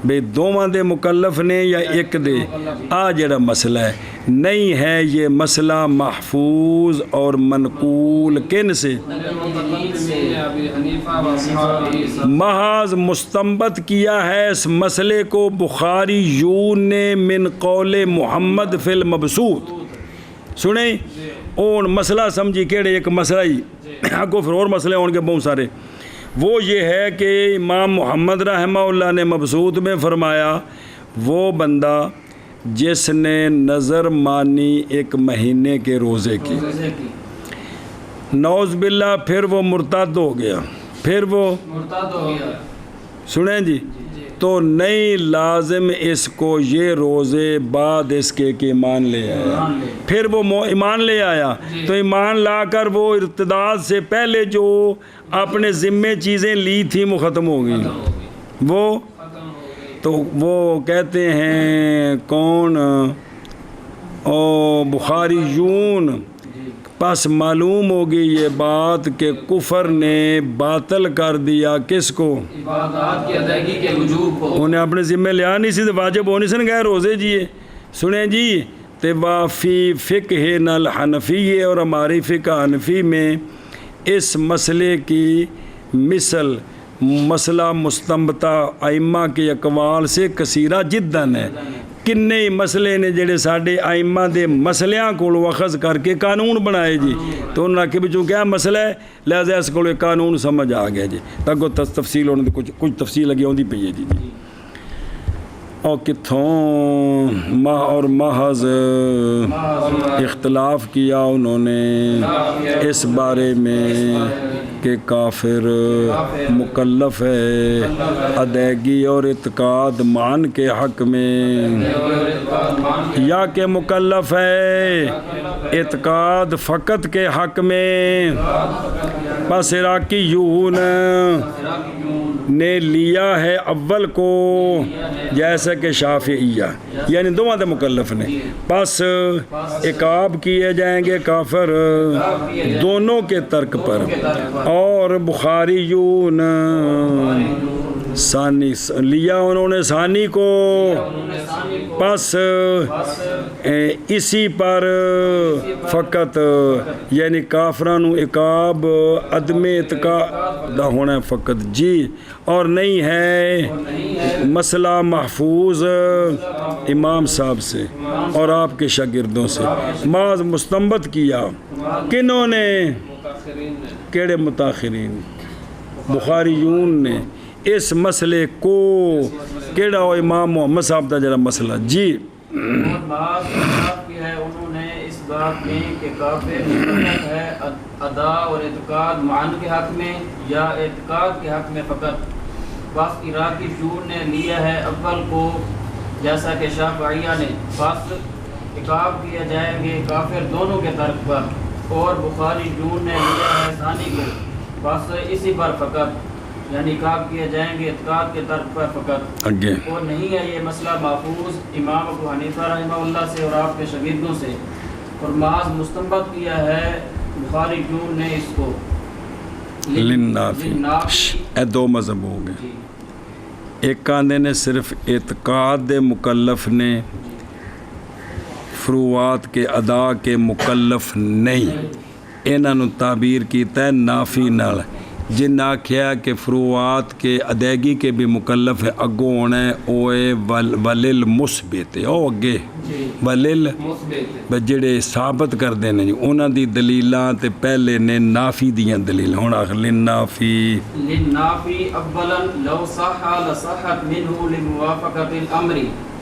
بھئی دوواں دے مکلف نے یا ایک دے؟ آ جڑا مسئلہ ہے نہیں ہے یہ مسئلہ محفوظ اور منقول کن سے؟ محض مستنبط کیا ہے اس مسئلے کو بخاری یون نے من قول محمد فی المبسوط. سنیں اون مسئلہ سمجھی کیڑے ایک مسئلہ ہی کو پھر اور مسئلے ہوں گے بہت سارے. وہ یہ ہے کہ امام محمد رحمہ اللہ نے مبسوط میں فرمایا وہ بندہ جس نے نظر مانی ایک مہینے کے روزے کی, نعوذ باللہ پھر وہ مرتد ہو گیا, پھر وہ سنیں جی تو نہیں لازم اس کو یہ روزے بعد اس کے کہ ایمان لے آیا. پھر وہ ایمان لے آیا تو ایمان لا کر وہ ارتداد سے پہلے جو اپنے ذمے چیزیں لی تھیں وہ ختم ہو گئی. وہ تو وہ کہتے ہیں کون او بخاری یون. پس معلوم ہوگی یہ بات کہ کفر نے باطل کر دیا کس کو؟ عبادات کی ادائیگی کے وجوب کو. انہیں اپنے ذمہ لیا نہیں سی واجب ہونی سن گئے روزے جیے. سنیں جی فی فقہ نل حنفی اور ہماری فقہ حنفی میں اس مسئلے کی مثل مسئلہ مستنبطہ ائمہ کے اقوال سے کثیرہ جداً ہے. کنے مسئلے نے جڑے ساڈے ائمہ دے مسئلیاں کو وخذ کر کے قانون بنائے جی, تو انہوں نے کہا بھی چونکہ مسئلہ ہے لہذا اس کو قانون سمجھ آ گیا جی. تک تفصیل ہونے کچھ تفصیل لگی ہوندی پئی ہے جی. اور کتھوں اور محض اختلاف کیا انہوں نے اس بارے میں کہ کافر مکلف ہے ادائیگی اور اعتقاد مان کے حق میں, یا کہ مکلف ہے اعتقاد فقط کے حق میں. بس عراقیون نے لیا ہے اول کو جیسا کہ شافعیہ یعنی دونوں دے مکلف نے. پس عقاب کیے جائیں گے کافر دونوں کے ترک پر. اور بخاری یون ثانی لیا انہوں نے ثانی کو، پس اسی پر فقط یعنی کافرانو عقاب عدم اعتقاد دا ہونا ہے فقط جی، اور نہیں ہے مسئلہ محفوظ امام صاحب سے اور آپ کے شاگردوں سے، بعض مستنبت کیا کنہوں نے؟ کیڑے متاخرین؟ بخاریون نے اس مسئلے کو کیڑا ہو امام محمد صاحب دا جرا مسئلہ جی۔ اور بعض خلاف کی ہے انہوں نے اس بات میں کہ کافر مکلف ہے ادا اور اعتقاد معن کے حق میں یا اعتقاد کے حق میں فقط، بس عراقی شور نے لیا ہے اول کو جیسا کہ شافعیہ نے، بس عقاب کیا جائیں گے کافر دونوں کے ترک پر، اور بخاری جون نے لیا ہے ثانی کو، بس اسی پر فقط یعنی عقاب کیے جائیں گے اعتقاد کے ترک پر فقط، اور نہیں ہے یہ مسئلہ محفوظ امام ابو حنیفہ رحمہ اللہ سے اور آپ کے شاگردوں سے، اور محض مستنبت کیا ہے بخاری جون نے اس کو لنافی۔ اے دو مذہب ہو گئے، ایک کاندے نے صرف اعتقاد دے مکلف نے، فروعات کے ادا کے مکلف نہیں، انہاں نو تعبیر کیتا ہے نافی نال، جن آکھیا کہ فروعات کے ادائیگی کے بھی مکلف ہے، اگوں ہونا ہے اوے ولل مثبت، او اگے ولل جڑے ثابت کر دینے جی انہاں دی دلیلاں تے پہلے نے نافی دیاں دلیلاں، ہن آخر لنافی اولا لو صح لصحت منه لموافقت الامر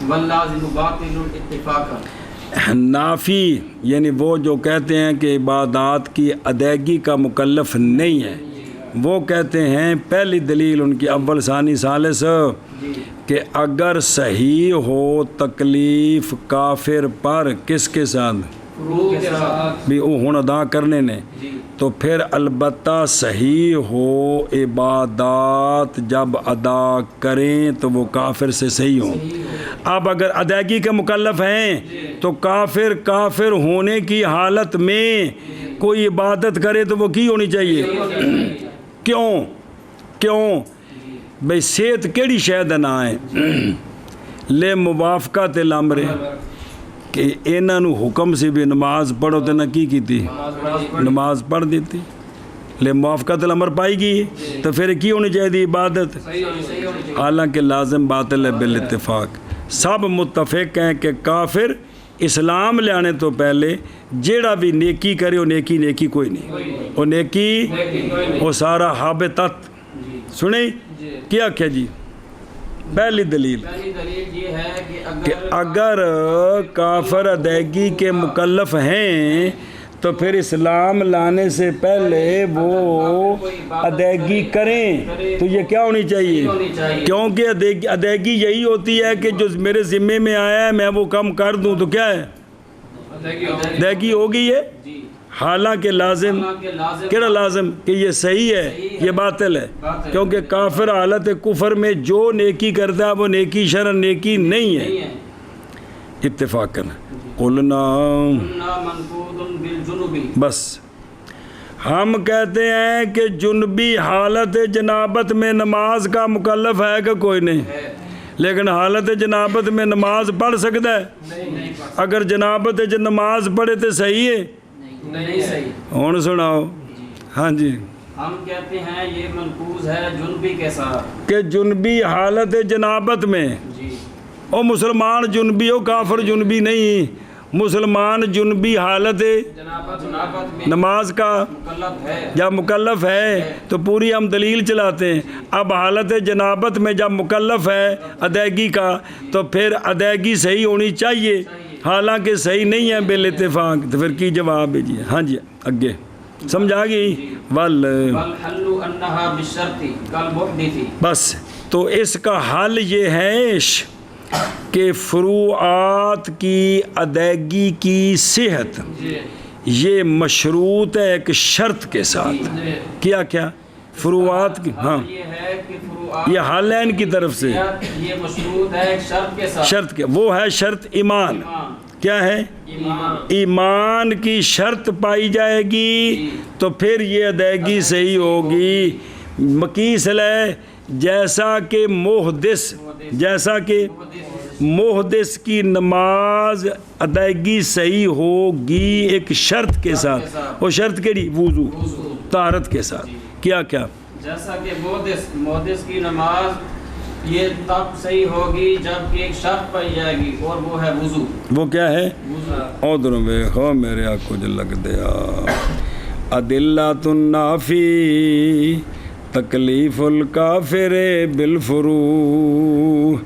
واللازم باطل اتفاقا۔ نافی یعنی وہ جو کہتے ہیں کہ عبادات کی ادائیگی کا مکلف نہیں ہے، وہ کہتے ہیں پہلی دلیل ان کی اول ثانی ثالث کہ اگر صحیح ہو تکلیف کافر پر کس کے ساتھ بھی وہ ہن ادا کرنے نے، تو پھر البتہ صحیح ہو عبادات جب ادا کریں تو وہ کافر سے صحیح ہوں۔ اب اگر ادائیگی کے مکلف ہیں تو کافر ہونے کی حالت میں کوئی عبادت کرے تو وہ کی ہونی چاہیے؟ کیوں بھئی صحت کیڑی شاید نہ ہے لے موافقت الامر کہ انہاں نو حکم سے بھی نماز پڑھو تو نہ کی تھی نماز پڑھ دیتی، لے موافقت الامر پائی گئی تو پھر کی ہونی چاہیے عبادت، حالانکہ لازم باطل ہے بالاتفاق۔ سب متفق ہیں کہ کافر اسلام لے آنے تو پہلے جیڑا بھی نیکی کرے وہ نیکی کوئی نہیں، وہ نیکی وہ سارا حابطت۔ سنیں کیا کیا جی؟ پہلی دلیل یہ ہے کہ اگر کافر ادائیگی کے مکلف ہیں تو پھر اسلام لانے سے پہلے وہ ادائیگی کریں تو یہ کیا ہونی چاہیے؟ کیونکہ ادائیگی یہی ہوتی ہے کہ جو میرے ذمے میں آیا ہے میں وہ کم کر دوں تو کیا ہے؟ ادائیگی ہوگی ہے، حالانکہ لازم کیڑا لازم کہ یہ صحیح ہے یہ باطل ہے، کیونکہ کافر حالت کفر میں جو نیکی کرتا ہے وہ نیکی شرعن نیکی نہیں ہے۔ اتفاقاً قلنا بس ہم کہتے ہیں کہ جنبی حالت جنابت میں نماز کا مکلف ہے کہ کوئی نہیں، لیکن حالت جنابت میں نماز پڑھ سکتا ہے؟ اگر جنابت نماز پڑھے تو صحیح ہے؟ نہیں صحیح۔ ہون سناؤ۔ ہاں جی ہم کہتے ہیں یہ منقوض ہے جنبی کے ساتھ کہ جنبی حالت جنابت میں او مسلمان جنبی ہو کافر جنبی نہیں، مسلمان جنبی حالت نماز کا جب مکلف ہے تو پوری ہم دلیل چلاتے ہیں۔ اب حالت جنابت میں جب مکلف ہے ادائیگی کا تو پھر ادائیگی صحیح ہونی چاہیے، حالانکہ صحیح نہیں ہے بالاتفاق، تو پھر کی جواب ہے جی؟ ہاں جی آگے سمجھا گئی؟ بس تو اس کا حل یہ ہے کہ فروعات کی ادائیگی کی صحت یہ مشروط ہے ایک شرط کے ساتھ۔ کیا فروعات کی؟ ہاں یہ حل ہے ان کی طرف سے، یہ مشروط ہے ایک شرط کے ساتھ، شرط کے وہ ہے شرط ایمان۔ کیا ہے؟ ایمان کی شرط پائی جائے گی تو پھر یہ ادائیگی صحیح ہوگی۔ مقیس ہے جیسا کہ محدث کی نماز ادائیگی صحیح ہوگی ایک شرط کے ساتھ، وہ شرط کیڑی؟ وضو، طہارت کے ساتھ. کیا جیسا کہ محدث کی نماز یہ تب صحیح ہوگی جب کہ ایک شرط پائی جائے گی اور وہ ہے وضو. وہ کیا ہے؟ ادھر ویکھو میرے آنکھوں جو لگ دیا. ادلۃ النافی تکلیف الکافر بالفروع.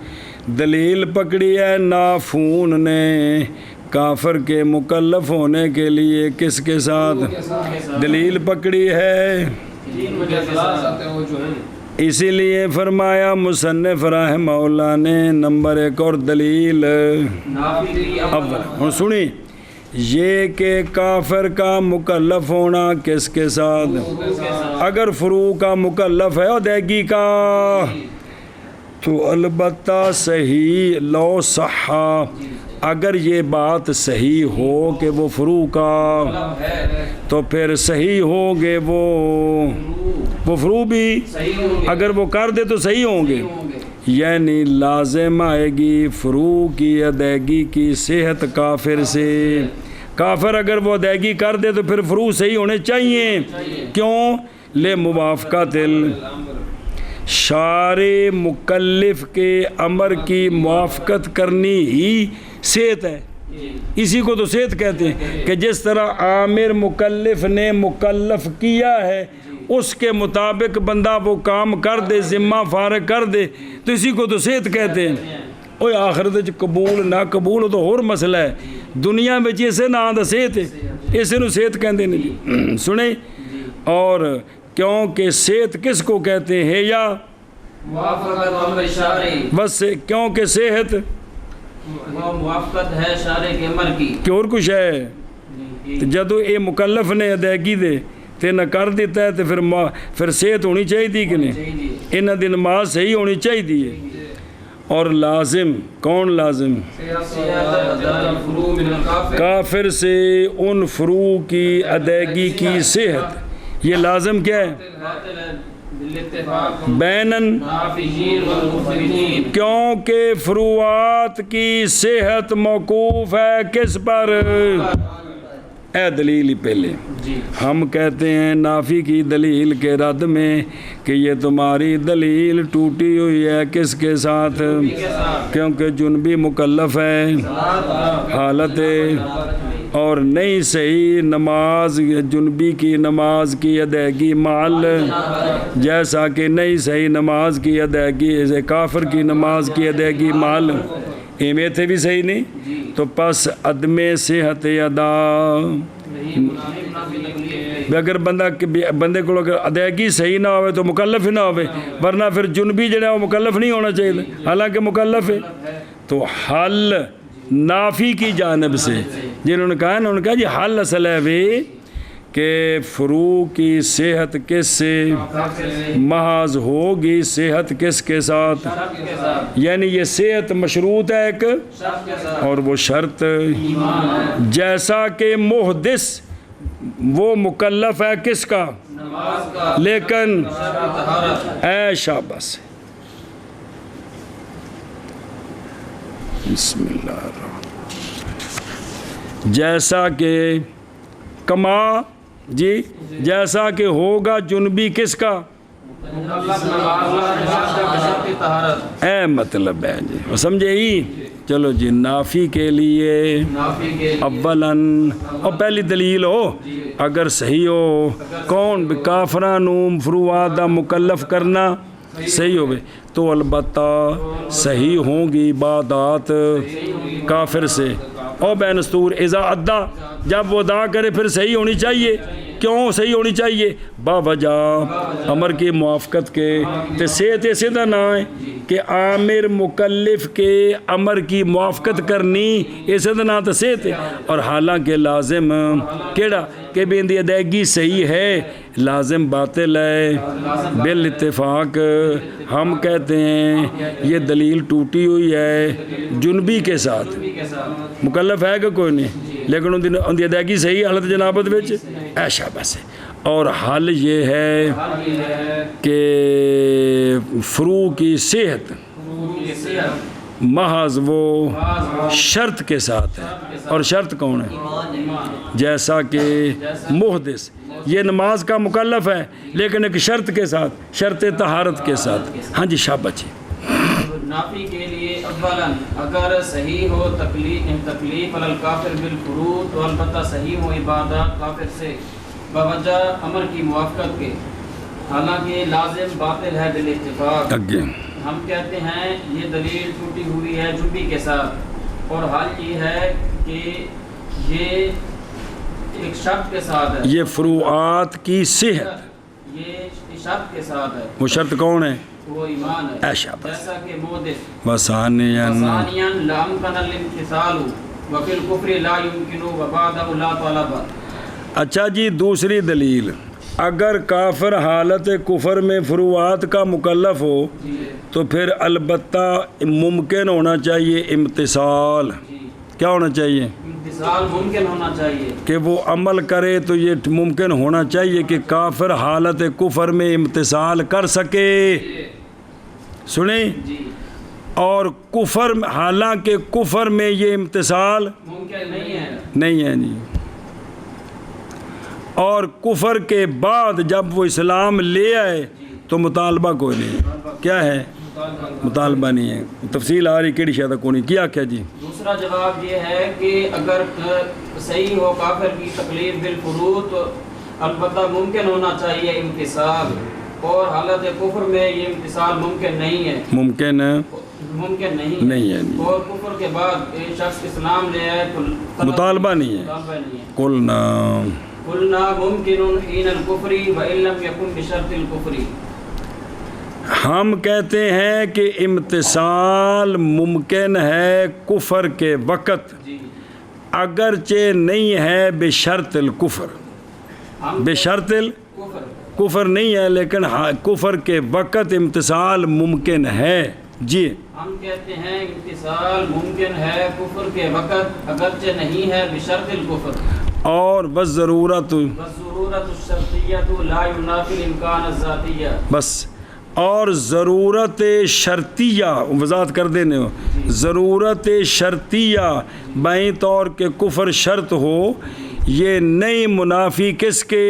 دلیل پکڑی ہے نافون نے کافر کے مکلف ہونے کے لیے کس کے ساتھ؟ دلیل پکڑی ہے. اسی لیے فرمایا مصنف رحمہ اللہ نے نمبر 1 اور دلیل اول. ہوں سنی، یہ کہ کافر کا مکلف ہونا کس کے ساتھ؟ اگر فروع کا مکلف ہے ادائیگی کا تو البتہ صحیح لو صحا، اگر یہ بات صحیح ہو کہ وہ فروع کا تو پھر صحیح ہوں گے وہ فروع بھی، اگر وہ کر دے تو صحیح ہوں گے. یعنی لازم آئے گی فروع کی ادائیگی کی صحت کافر سے. کافر اگر وہ ادائیگی کر دے تو پھر فروع صحیح ہونے چاہیے. کیوں؟ لے موافقت شارع مکلف کے امر کی موافقت کرنی ہی صحت ہے. اسی کو تو صحت کہتے ہیں کہ جس طرح عامر مکلف نے مکلف کیا ہے اس کے مطابق بندہ وہ کام کر دے، ذمہ فارغ کر دے، تو اسی کو تو صحت کہتے ہیں. اوہ آخرت قبول نہ قبول تو اور مسئلہ ہے. دنیا میں اسے نہ آدھا صحت ہے، اسے نو صحت کہتے نہیں. سنیں، اور کیونکہ صحت کس کو کہتے ہیں؟ یا بس کیونکہ صحت وہ موافقت ہے شارع کے امر کی کہ اور کچھ ہے. جدو اے مکلف نے ادائیگی دے تے نہ کر دیتا ہے تو پھر صحت ہونی چاہیے تھی کہ نہیں؟ انہاں دی نماز صحیح ہونی چاہیے تھی. اور لازم کون؟ لازم کافر سے ان فروع کی ادائیگی کی صحت. یہ لازم کیا ہے؟ بینن، کیونکہ فروعات کی صحت موقوف ہے کس پر؟ اے دلیل پہلے ہم کہتے ہیں نافی کی دلیل کے رد میں کہ یہ تمہاری دلیل ٹوٹی ہوئی ہے کس کے ساتھ؟ کیونکہ جنبی مکلف ہے حالت اور نہیں صحیح نماز جنبی کی نماز کی ادائیگی مال، جیسا کہ نہیں صحیح نماز کی ادائیگی کافر کی نماز کی ادائیگی مال. ایمے تھے بھی صحیح نہیں تو پس عدم صحت ادا. اگر بندے کو اگر ادائیگی صحیح نہ ہوئے تو مکلف ہی نہ ہوئے، ورنہ پھر جنبی جڑا وہ مکلف نہیں ہونا چاہیے حالانکہ مکلف ہے. تو حل نافی کی جانب سے جنہوں نے کہا انہوں نے کہا جی حل اصل ہے بھی کہ فروع کی صحت کس سے محض ہوگی؟ صحت کس کے ساتھ؟ یعنی یہ صحت مشروط ہے ایک اور وہ شرط. جیسا کہ محدث وہ مکلف ہے کس کا؟ لیکن اے شاباش بسم اللہ الرحمن. جیسا کہ کما جی جیسا کہ ہوگا جنبی کس کا؟ اے مطلب ہے جی سمجھے ہی. چلو جی نافی کے لیے اولاً اور پہلی دلیل ہو اگر صحیح ہو کون کافرانو فروعات دا مکلف کرنا صحیح ہوئے تو البتہ صحیح ہوں گی عبادات کافر سے. او بینستور اذا ادا جب وہ ادا کرے پھر صحیح ہونی چاہیے. کیوں صحیح ہونی چاہیے؟ با وجہ امر کی موافقت کے. تو صحت ایسے دا نہ ہے کہ عامر مکلف کے امر کی موافقت کرنی ایسے دا نہ تو صحت ہے. اور حالانکہ لازم کیڑا کہ بھی اندی ادائیگی صحیح ہے لازم باطل ہے بالاتفاق. ہم کہتے ہیں یہ دلیل ٹوٹی ہوئی ہے جنبی کے ساتھ. مکلف ہے کہ کوئی نہیں؟ لیکن ان دی ادائیگی صحیح حالت جنابت وچ شاباش ہے۔ اور حل یہ ہے کہ فروع کی صحت محض وہ شرط کے ساتھ ہے، اور شرط کون ہے؟ جیسا کہ محدث یہ نماز کا مکلف ہے لیکن ایک شرط کے ساتھ، شرط طہارت کے ساتھ۔ ہاں جی شاباش جی۔ نافی کے لیے اولاً اگر صحیح ہو تکلیف علی الکافر بالفروع تو البتہ صحیح ہو عبادات کافر سے بوجہ امر کی موافقت کے، حالانکہ لازم باطل ہے بالاتفاق۔ ہم کہتے ہیں یہ دلیل ٹوٹی ہوئی ہے جنبی کے ساتھ، اور حال یہ ہے کہ یہ ایک شرط کے ساتھ ہے، یہ فروعات کی صحت یہ شرط کے ساتھ ہے۔ وہ شرط کون ہے؟ وہ ایمان ہے، جیسا کہ محدث وثانیاً لا امکن الامتثال وفی الکفر لا یمکن وبعدہ لا طلب۔ اچھا جی، دوسری دلیل، اگر کافر حالت کفر میں فروعات کا مکلف ہو تو پھر البتہ ممکن ہونا چاہیے امتثال۔ کیا ہونا چاہیے؟ امتثال ممکن ہونا چاہیے کہ وہ عمل کرے، تو یہ ممکن ہونا چاہیے کہ کافر حالت کفر میں امتثال کر سکے۔ سنیں؟ اور کفر، حالانکہ کفر میں یہ امتثال ممکن نہیں ہے، نہیں ہے نہیں، اور کفر کے بعد جب وہ اسلام لے آئے تو مطالبہ کوئی نہیں۔ کیا ہے؟ مطالبہ نہیں ہے۔ تفصیل آ رہی کیڑی شاید کو نہیں کیا۔ کیا جی؟ دوسرا جواب یہ ہے کہ اگر صحیح ہو کافر کی تکلیف بالفروع تو البتہ ممکن ہونا چاہیے امتثال، اور حالت کفر میں یہ امتثال ممکن نہیں ہے، ممکن نہیں ہے، اور کفر کے بعد ایک شخص اسلام لے آئے تو مطالبہ نہیں ہے۔ قلنا ممکن حین الکفر وان لم یکن بشرط الکفر، ہم کہتے ہیں کہ امتثال ممکن ہے کفر کے وقت، اگرچہ نہیں ہے بشرط الکفر، بشرط الکفر نہیں ہے، لیکن کفر کے وقت امتثال ممکن ہے۔ جی ہم کہتے ہیں امتثال ممکن ہے کفر کے وقت اگرچہ نہیں ہے بشرط الکفر، اور والضرورت الشرطیۃ لا ینافی الامکان الذاتیہ، بس، اور ضرورت شرطیہ وضاحت کر دینے ہو، ضرورت شرطیہ بائیں طور کے کفر شرط ہو، یہ نہیں منافی کس کے؟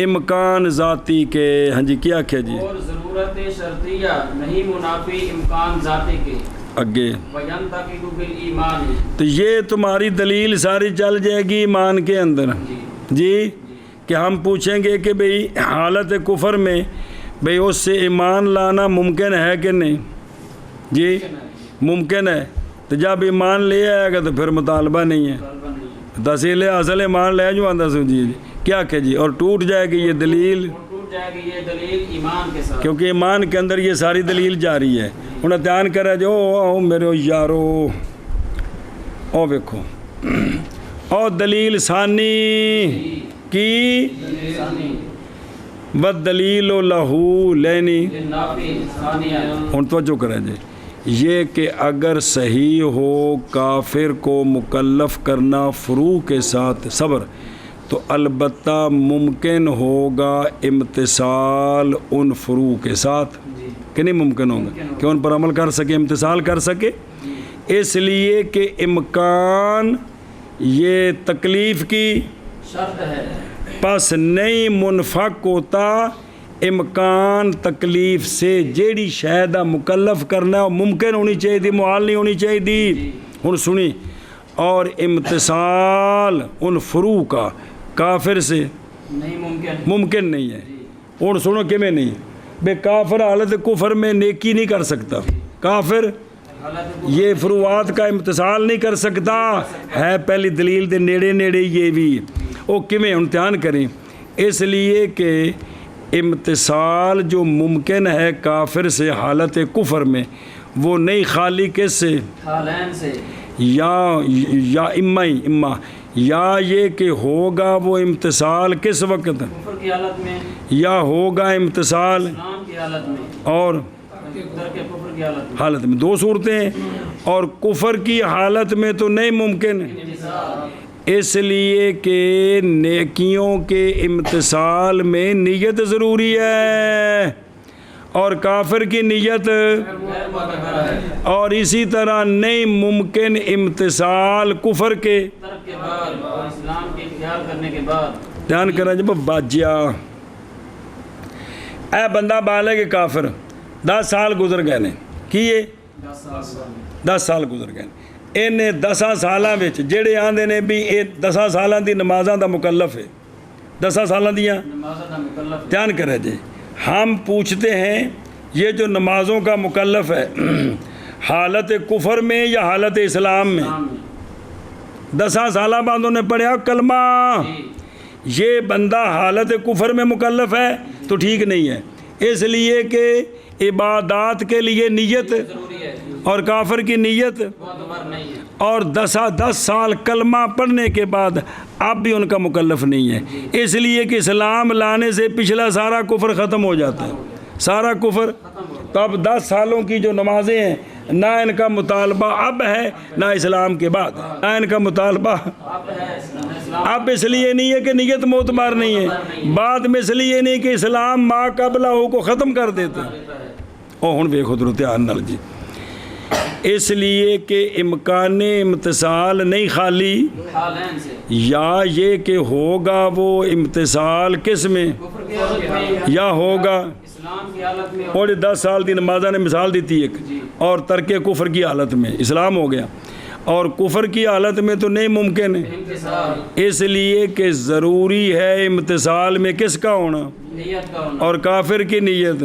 امکان ذاتی کے۔ ہاں جی کیا کیا جی؟ اور ضرورت شرطیہ نہیں منافی امکان ذاتی کے۔ آگے وَيَنْتَقِدُ بِالْإِيمَانِ، تو یہ تمہاری دلیل ساری چل جائے گی ایمان کے اندر جی، کہ ہم پوچھیں گے کہ بھئی حالت کفر میں بھئی اس سے ایمان لانا ممکن ہے کہ نہیں؟ جی ممکن ہے، تو جب ایمان لے آئے گا تو پھر مطالبہ نہیں ہے، تحصیل اصل ایمان لے جو آندہ سو جی کیا کہ جی، اور ٹوٹ جائے گی یہ دلیل، ایمان کے ساتھ، کیونکہ ایمان کے اندر یہ ساری دلیل جاری ہے۔ انہیں دھیان کرا جو او میرے یارو، او ویکھو، او دلیل ثانی کی بدلیل لہو لینی، ان توجہ کریں جی، یہ کہ اگر صحیح ہو کافر کو مکلف کرنا فروع کے ساتھ صبر، تو البتہ ممکن ہوگا امتثال ان فروع کے ساتھ، کہ نہیں ممکن ہوگا کہ ان پر عمل کر سکے، امتثال کر سکے، اس لیے کہ امکان یہ تکلیف کی شرط ہے، پس نہیں منفق ہوتا امکان تکلیف سے، جیڑی شہدہ مکلف کرنا ممکن ہونی چاہیے دی، محال نہیں ہونی چاہیے دی۔ ہن سنی، اور امتثال ان فروع کا کافر سے ممکن نہیں ہے۔ ہن سنو کہ میں نہیں، بے کافر حالت کفر میں نیکی نہیں کر سکتا، کافر یہ فروعات کا امتثال نہیں کر سکتا ہے، پہلی دلیل دے نیڑے نیڑے یہ بھی او کمیں امتحان کریں، اس لیے کہ امتثال جو ممکن ہے کافر سے حالت کفر میں، وہ نہیں خالی کس سے؟ حالین سے، یا اما یا یہ کہ ہوگا وہ امتثال کس وقت؟ کفر کی حالت میں، یا ہوگا امتثال اسلام کی حالت میں، اور ترک کفر کی حالت میں، دو صورتیں ہیں، اور کفر کی حالت میں تو نہیں ممکن، اس لیے کہ نیکیوں کے امتثال میں نیت ضروری ہے اور کافر کی نیت، اور اسی طرح نہیں ممکن امتثال کفر کے ترک کے بعد اور اسلام کے اختیار کرنے کے بعد۔ دھیان کرنا جب باجیا اے بندہ بالغ کافر 10 سال گزر گئے نے کیے 10 سال گزر گئے انہیں 10 سالاں وچ جڑے آندے نے بھی یہ 10 سالاں دی نمازاں دا مکلف ہے 10 سالاں دیاں نمازاں دا مکلف۔ دھیان کرے جی ہم پوچھتے ہیں یہ جو نمازوں کا مکلف ہے حالت کفر میں یا حالت اسلام میں؟ 10 سالہ بعد انہوں نے پڑھا کلمہ، یہ بندہ حالت کفر میں مکلف ہے تو ٹھیک نہیں ہے، اس لیے کہ عبادات کے لیے نیت اور کافر کی نیت، اور 10 سال کلمہ پڑھنے کے بعد اب بھی ان کا مکلف نہیں ہے، اس لیے کہ اسلام لانے سے پچھلا سارا کفر ختم ہو جاتا ہے، سارا کفر۔ تو اب 10 سالوں کی جو نمازیں ہیں نہ ان کا مطالبہ اب ہے نہ اسلام کے بعد، نہ ان کا مطالبہ اب اس لیے نہیں ہے کہ نیت معتبر نہیں ہے، بعد میں اس لیے نہیں کہ اسلام ما قبلہ کو ختم کر دیتا ہے۔ او ہن ویکھو درو دھیان نال جی، اس لیے کہ امکان امتثال نہیں خالی، یا یہ کہ ہوگا وہ امتثال کس میں، یا ہوگا اور 10 سال دی نمازہ نے مثال دیتی ایک، اور ترک کفر کی حالت میں اسلام ہو گیا، اور کفر کی حالت میں تو نہیں ممکن ہے، اس لیے کہ ضروری ہے امتثال میں کس کا ہونا، اور کافر کی نیت،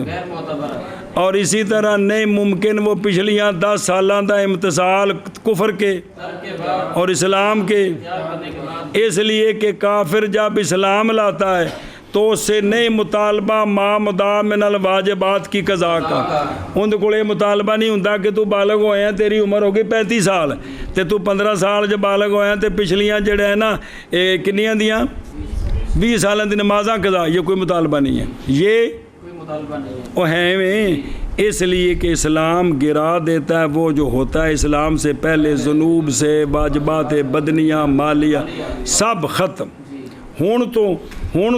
اور اسی طرح نہیں ممکن وہ پچھلیاں 10 سالاں دا امتثال کفر کے اور اسلام کے، اس لیے کہ کافر جب اسلام لاتا ہے تو اس سے نہیں مطالبہ ما مدعا من الواجبات کی قضا کا، ان کو یہ مطالبہ نہیں ہوتا کہ تو بالغ ہوئے ہیں تیری عمر ہو گئی 35 سال تے تو 15 سال جب بالغ ہوئے ہیں تے پچھلیاں جڑے ہیں نا کنیاں دیاں 20 سالوں دی نمازاں قضا، یہ کوئی مطالبہ نہیں ہے، یہ وہ ہیں میں، اس لیے کہ اسلام گرا دیتا ہے وہ جو ہوتا ہے اسلام سے پہلے ذنوب سے واجبات بدنیاں مالیہ سب ختم، ہون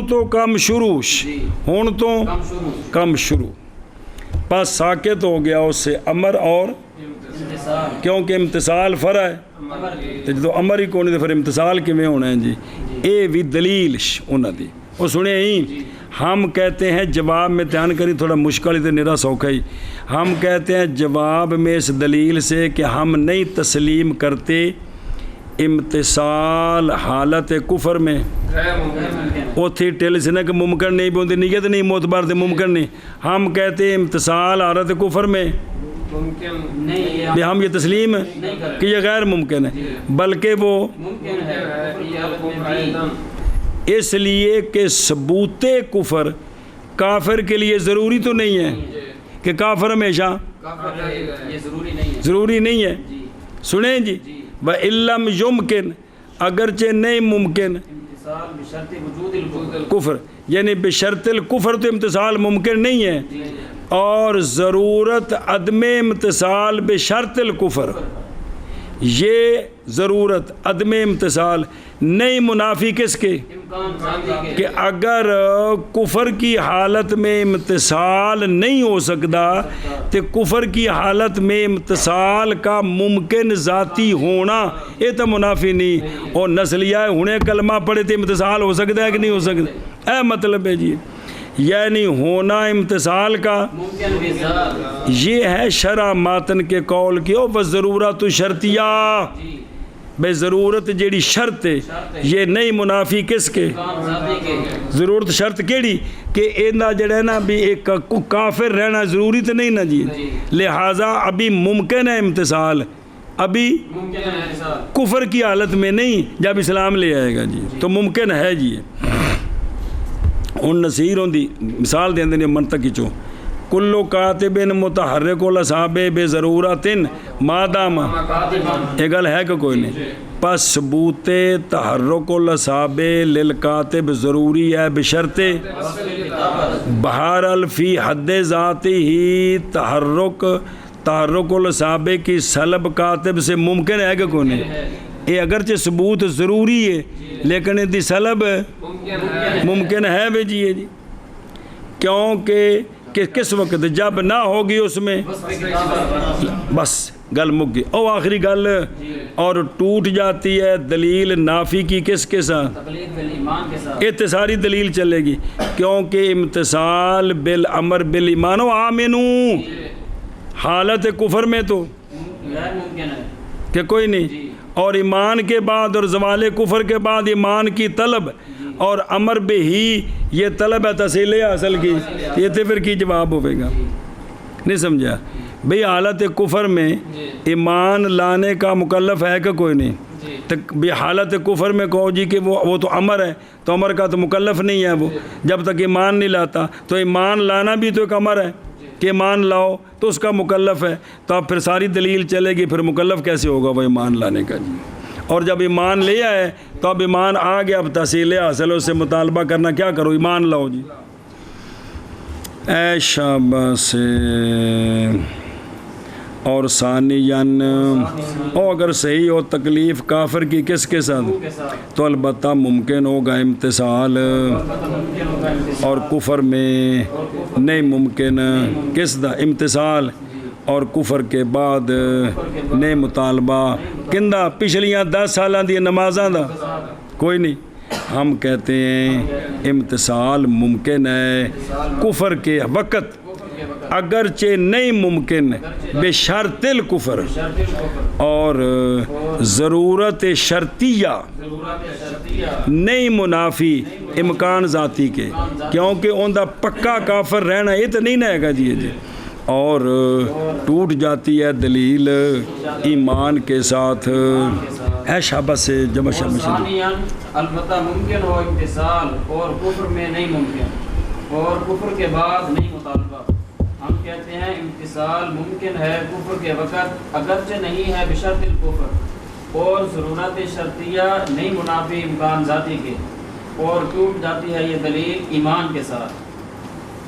تو کم شروع، ہون تو کم شروع، پس ساکت ہو گیا اس سے امر اور کیونکہ امتثال فرع ہے، تو امر ہی کون ہے پھر امتثال کیویں ہونا ہے جی، اے بھی دلیل انہاں دی وہ سنے ہی۔ ہم کہتے ہیں جواب میں دھیان کری تھوڑا مشکل ہی تو نیرا سوکھا ہی، ہم کہتے ہیں جواب میں اس دلیل سے کہ ہم نہیں تسلیم کرتے امتثال حالت کفر میں، اوتھی ٹل سے نہ کہ ممکن نہیں بوندی نیت نہیں معتبر تے ممکن نہیں، ہم کہتے ہیں امتثال حالت کفر میں بھی ہم یہ تسلیم ہے کہ یہ غیر ممکن ہے، بلکہ وہ اس لیے کہ ثبوت کفر کافر کے لیے ضروری تو نہیں ہے کہ کافر ہمیشہ ضروری نہیں ہے، سنیں جی وَإِلَّمْ يُمْكِنْ اگرچہ نہیں ممکن کفر، یعنی بشرط الکفر تو امتثال ممکن نہیں ہے، اور ضرورت عدم امتثال بشرط الکفر، یہ ضرورت عدم امتثال نہیں منافی کس کے کہ اگر کفر کی حالت میں امتثال نہیں ہو سکتا تو کفر کی حالت میں امتثال کا ممکن ذاتی ہونا یہ تو منافی نہیں، اور نسلیہ ہونے کلمہ پڑھے تو امتثال ہو سکتا ہے کہ نہیں ہو سکتا، اے مطلب ہے جی، یعنی ہونا امتثال کا یہ ہے شرع ماتن کے قول کی، وہ ضرورت شرطیہ بے ضرورت جیڑی شرط ہے یہ نہیں منافی کس کے، ضرورت شرط کیڑی کہ اینا جڑا ہے نا بھی ایک کافر رہنا ضروری تو نہیں نا جی، لہٰذا ابھی ممکن ہے امتثال، ابھی کفر کی حالت میں نہیں، جب اسلام لے آئے گا جی تو ممکن ہے جی۔ ان نصیر ہوندی مثال دیں دیں منطقی چو کلو کاتب متحرک الاصحاب بے ضرورت مادام، یہ گل ہے کہ کوئی نہیں، پس ثبوت تحرک الاصحاب للکاتب ضروری ہے بشرط بہرحال فی حد ذاتی ہی تحرک الاصحاب کی سلب کاتب سے ممکن ہے کہ کوئی نہیں، یہ اگرچہ ثبوت ضروری ہے لیکن یہ سلب ممکن ہے بھی جی جی، کیونکہ کہ کس وقت جب نہ ہوگی اس میں بس گل مک گئی۔ او آخری گل اور ٹوٹ جاتی ہے دلیل نافی کی کس کے ساتھ؟ تقلید بالایمان کے ساتھ۔ یہ ساری دلیل چلے گی کیونکہ امتثال بالامر بالایمان و آمنو حالت کفر میں تو غیر ممکن ہے کہ کوئی نہیں، اور ایمان کے بعد اور زوال کفر کے بعد ایمان کی طلب اور امر بے ہی یہ طلب ہے تحصیل حاصل کی، یہ تو پھر کی جواب ہوئے گا، نہیں سمجھا بھئی؟ حالت کفر میں ایمان لانے کا مکلف ہے کہ کوئی نہیں؟ بھی حالت کفر میں کہو جی کہ وہ تو امر ہے، تو امر کا تو مکلف نہیں ہے وہ، جب تک ایمان نہیں لاتا، تو ایمان لانا بھی تو ایک امر ہے کہ ایمان لاؤ تو اس کا مکلف ہے، تو اب پھر ساری دلیل چلے گی، پھر مکلف کیسے ہوگا وہ ایمان لانے کا جی؟ اور جب ایمان لے آئے تو اب ایمان آ گیا، اب تحصیل حاصل اس سے مطالبہ کرنا، کیا کرو؟ ایمان لاؤ جی۔ اے شاباش۔ اور ثانیاً او اگر صحیح ہو تکلیف کافر کی کس کے ساتھ تو البتہ ممکن ہوگا امتثال، اور کفر میں نہیں ممکن کس دا امتثال، اور کفر کے بعد نہیں مطالبہ کندہ پچھلیاں 10 سالاں دی نمازاں دا کوئی نہیں۔ ہم کہتے ہیں امتثال ممکن ہے کفر کے وقت، اگرچہ نہیں ممکن بشرط الکفر، اور ضرورت شرطیہ نہیں منافی امکان ذاتی کے، کیونکہ ان دا پکا کافر رہنا یہ تو نہیں نہ گا جی جی، اور ٹوٹ جاتی ہے دلیل ایمان کے ساتھ۔ ہے شاباش سے جمع البتہ ممکن ہو امتثال اور کفر میں نہیں ممکن، اور کفر کے بعد نہیں مطالبہ۔ ہم کہتے ہیں امتثال ممکن ہے کفر کے وقت، اگرچہ نہیں ہے بشرط الکفر، اور ضرورت شرطیہ نہیں منافی امکان ذاتی کے، اور ٹوٹ جاتی ہے یہ دلیل ایمان کے ساتھ۔